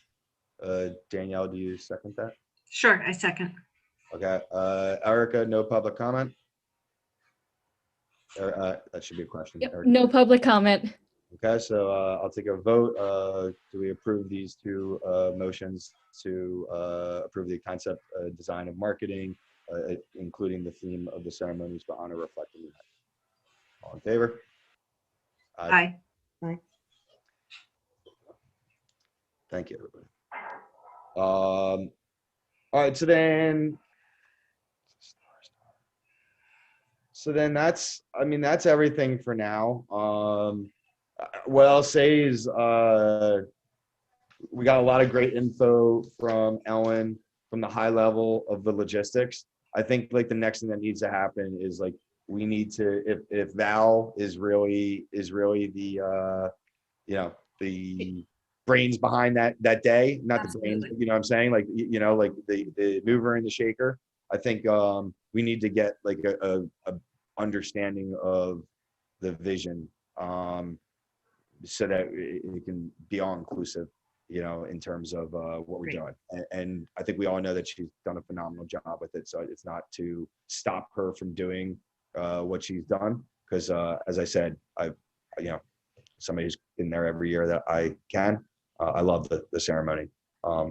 Danielle, do you second that? Sure, I second. Okay. Erica, no public comment. That should be a question. Yep, Erica. no public comment. Okay, so I'll take a vote. Do we approve these two motions to approve the concept design of marketing, including the theme of the ceremonies for honor reflecting the night? All in favor? Aye. Thank you, everybody. All right, so then that's, I mean, that's everything for now. What I'll say is we got a lot of great info from Ellen from the high level of the logistics. I think like the next thing that needs to happen is like we need to, if Val is really the the brains behind that day, not Absolutely. the brains, you know what I'm saying, like like the mover and the shaker. I think we need to get like a understanding of the vision, so that it can be all inclusive, in terms of what we're Great. doing. And I think we all know that she's done a phenomenal job with it. So it's not to stop her from doing what she's done. Because as I said, somebody who's been there every year that I can. I love the ceremony.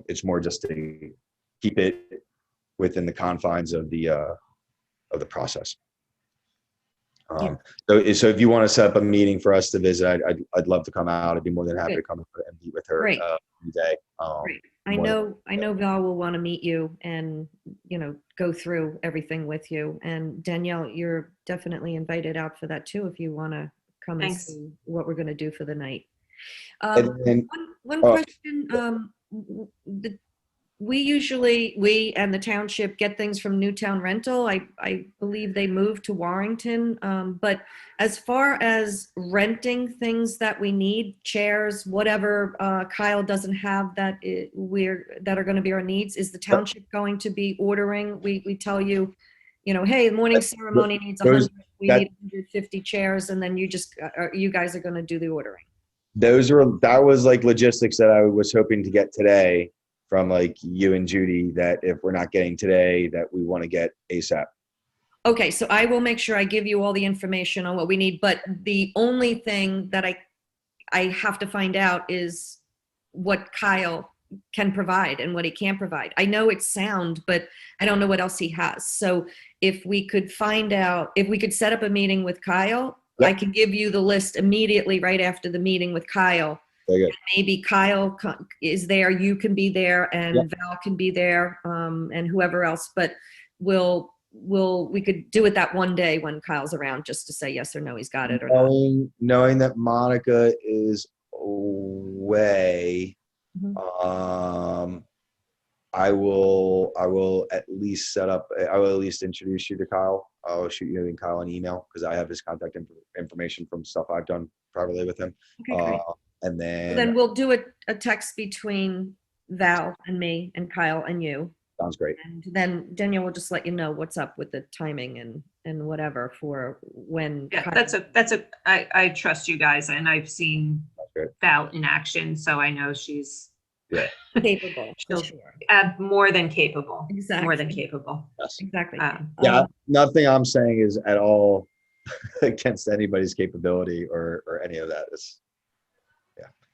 It's more just to keep it within the confines of the process. So if you want to set up a meeting for us to visit, I'd love to come out. I'd be more than happy to come and meet with her Great. every day. Great. I know Val will want to meet you and, go through everything with you. And Danielle, you're definitely invited out for that too, if you want to come and Thanks. see what we're going to do for the night. And then- One question, we and the township get things from Newtown Rental. I believe they moved to Warrington. But as far as renting things that we need, chairs, whatever Kyle doesn't have that are going to be our needs, is the township going to be ordering? We tell you, hey, the morning ceremony needs 100, we need 150 chairs, and then you guys are going to do the ordering. That was like logistics that I was hoping to get today from like you and Judy, that if we're not getting today, that we want to get ASAP. Okay, so I will make sure I give you all the information on what we need, but the only thing that I have to find out is what Kyle can provide and what he can't provide. I know it's sound, but I don't know what else he has. So if we could set up a meeting with Kyle, Yep. I can give you the list immediately right after the meeting with Kyle. Very good. Maybe Kyle is there, you can be there, and Yep. Val can be there, and whoever else. But we could do it that one day when Kyle's around, just to say yes or no, he's got it or not. Knowing that Monica is away, I will at least introduce you to Kyle. I'll shoot you and Kyle an email because I have his contact information from stuff I've done privately with him. Okay, great. And then we'll do a text between Val and me and Kyle and you. Sounds great. And then Danielle will just let you know what's up with the timing and whatever for when. Yeah, Kyle- I trust you guys, and I've seen Val in action, so I know she's capable. She'll- Sure. more than capable. Exactly. More than capable. Yes. Exactly. Nothing I'm saying is at all against anybody's capability or any of that.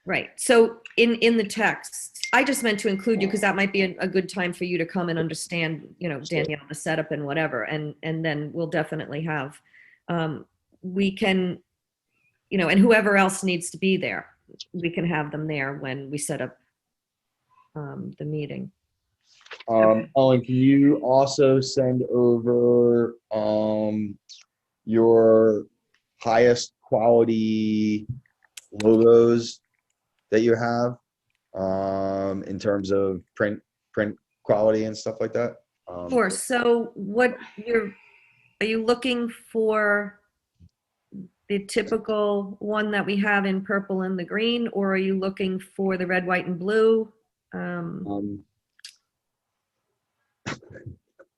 Right. So in the text, I just meant to include you because that might be a good time for you to come and understand, Danielle, the setup and whatever. And then we'll definitely have, we can, and whoever else needs to be there, we can have them there when we set up the meeting. Ellen, can you also send over your highest quality logos that you have in terms of print quality and stuff like that? Sure. So are you looking for the typical one that we have in purple and the green, or are you looking for the red, white, and blue? I'm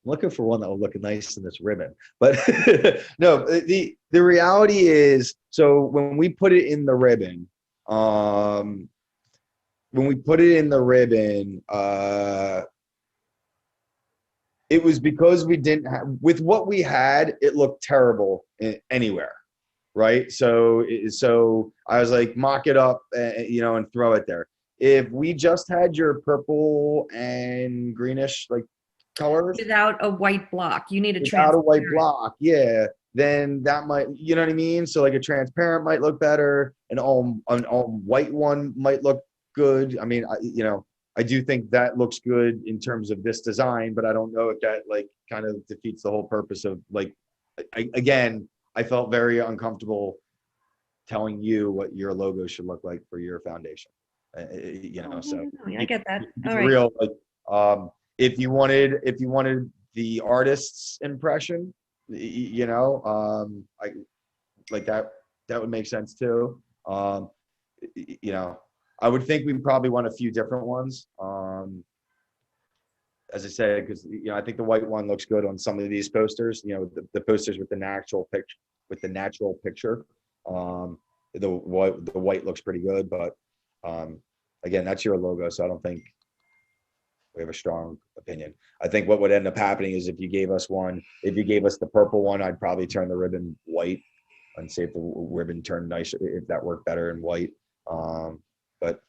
looking for one that will look nice in this ribbon, but no, the reality is, so when we put it in the ribbon, it was because we didn't have, with what we had, it looked terrible anywhere, right? So I was like, mock it up, and throw it there. If we just had your purple and greenish like colors Without a white block, you need a without a white transparent. block, yeah, then that might, you know what I mean? So like a transparent might look better, an all white one might look good. I mean, I do think that looks good in terms of this design, but I don't know if that like kind of defeats the whole purpose of like, again, I felt very uncomfortable telling you what your logo should look like for your foundation. So I get that. be All right. real, like, if you wanted the artist's impression, I like that would make sense too. I would think we probably want a few different ones. As I said, because I think the white one looks good on some of these posters. The posters with the natural picture. The white looks pretty good, but again, that's your logo, so I don't think we have a strong opinion. I think what would end up happening is if you gave us the purple one, I'd probably turn the ribbon white and see if the ribbon turned nice, if that worked better in white. But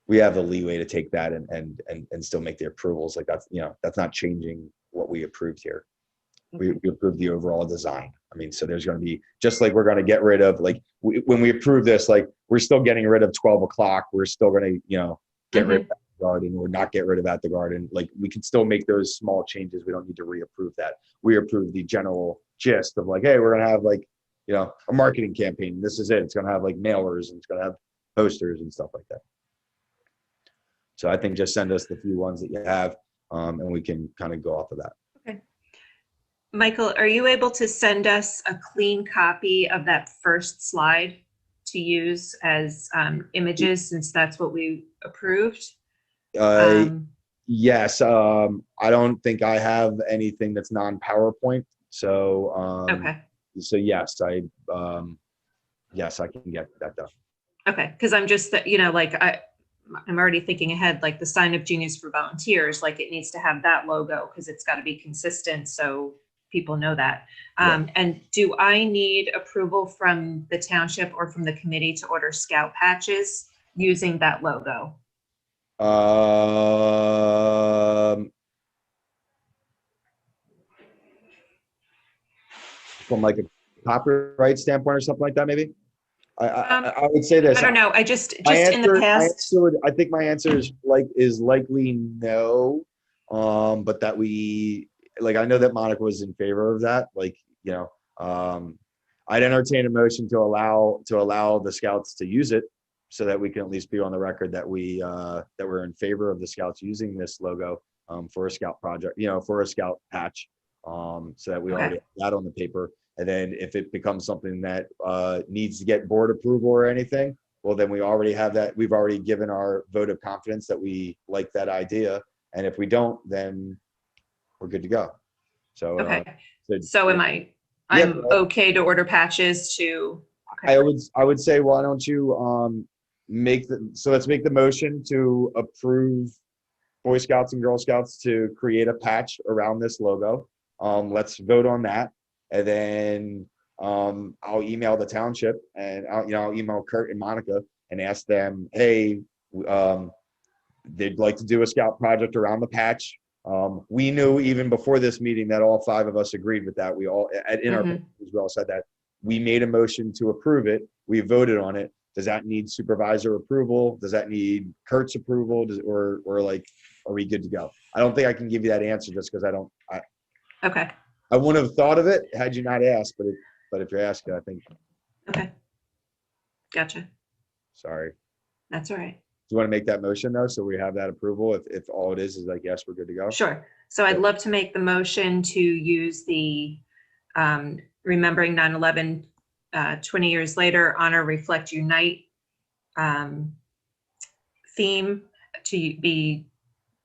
we have the leeway to take that and still make the approvals. Like that's not changing what we approved here. We approved the overall design. I mean, so there's going to be, just like we're going to get rid of, like when we approve this, like we're still getting rid of 12 o'clock. We're still going to, get rid of the garden or not get rid of at the garden. Like we can still make those small changes. We don't need to reapprove that. We approve the general gist of like, hey, we're going to have like, a marketing campaign. This is it. It's going to have like mailers and it's going to have posters and stuff like that. So I think just send us the few ones that you have, and we can kind of go off of that. Okay. Michael, are you able to send us a clean copy of that first slide to use as images, since that's what we approved? Yes. I don't think I have anything that's non-PowerPoint. So okay. So yes, I can get that done. Okay, because I'm just I'm already thinking ahead, like the sign of genius for volunteers, like it needs to have that logo because it's got to be consistent so people know that. And do I need approval from the township or from the committee to order scout patches using that logo? From like a copyright standpoint or something like that, maybe. I would say this. I don't know. I just in the past. I think my answer is likely no. But that I know that Monica was in favor of that. I'd entertain a motion to allow the scouts to use it, so that we can at least be on the record that we're in favor of the scouts using this logo for a scout project, for a scout patch, so that we already have that on the paper. And then if it becomes something that needs to get board approval or anything, well, then we already have that. We've already given our vote of confidence that we like that idea. And if we don't, then we're good to go. So, so am I? I'm okay to order patches to. Okay. I would say, why don't you let's make the motion to approve Boy Scouts and Girl Scouts to create a patch around this logo. Let's vote on that. And then I'll email the township and I'll email Kurt and Monica and ask them, hey, they'd like to do a scout project around the patch. We knew even before this meeting that all 5 of us agreed with that. We all, in our papers, we all said that. We made a motion to approve it. We voted on it. Does that need supervisor approval? Does that need Kurt's approval? are we good to go? I don't think I can give you that answer just because Okay, I wouldn't have thought of it had you not asked, but if you're asking, I think, okay. Gotcha. sorry. That's all right. Do you want to make that motion though? So we have that approval if all it is like, yes, we're good to go? Sure. So I'd love to make the motion to use the remembering 9/11 20 years later, honor, reflect, unite theme to be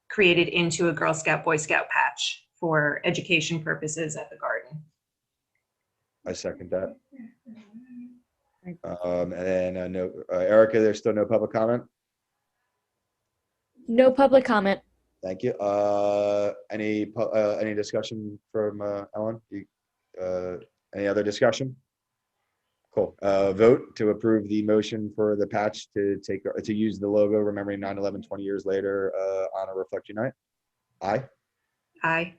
created into a Girl Scout, Boy Scout patch for education purposes at the garden. I second that. And then no, Erica, there's still no public comment? No public comment. Thank you. Any discussion from Ellen? Any other discussion? Cool. Vote to approve the motion for the patch to use the logo, remembering 9/11 20 years later, honor, reflect, unite. Aye. Aye.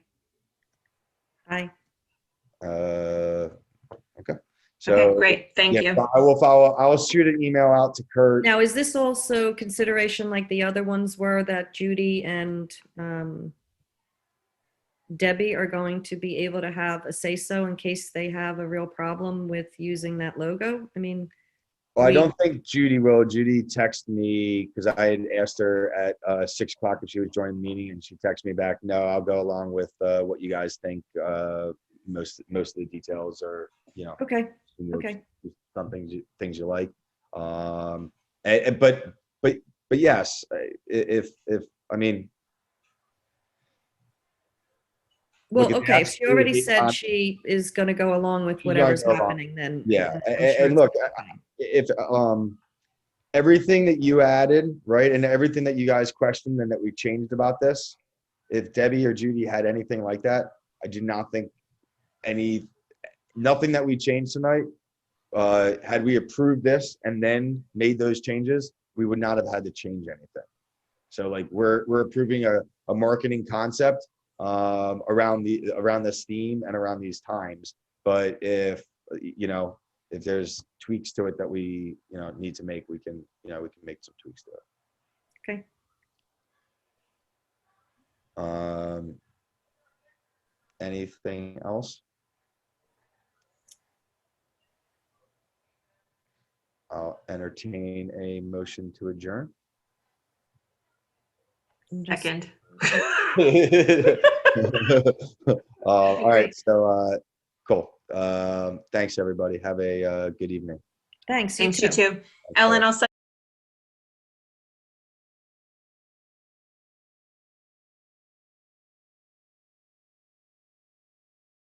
Aye. Okay. So Okay, great. Thank yeah, you. so I will follow. I'll shoot an email out to Kurt. Now, is this also consideration like the other ones were that Judy and Debbie are going to be able to have a say-so in case they have a real problem with using that logo? I mean, Well, I don't think Judy will. Judy texted me because I had asked her at 6 o'clock if she was joining the meeting, and she texted me back, no, I'll go along with what you guys think. Most of the details are, okay. Okay. some things you like. But yes, if I mean. Well, look, okay, she already absolutely, said she is going to go along with she's whatever's gonna go along. happening then. Yeah, I'm sure and it's look, gonna be fine. if everything that you added, right, and everything that you guys questioned and that we changed about this, if Debbie or Judy had anything like that, I do not think nothing that we changed tonight, had we approved this and then made those changes, we would not have had to change anything. So like we're approving a marketing concept around this theme and around these times. But if there's tweaks to it that we need to make, we can make some tweaks to it. Okay. Anything else? I'll entertain a motion to adjourn. Second. All right, so cool. Thanks everybody. Have a good evening. Thanks. Thanks, you too. Ellen, I'll send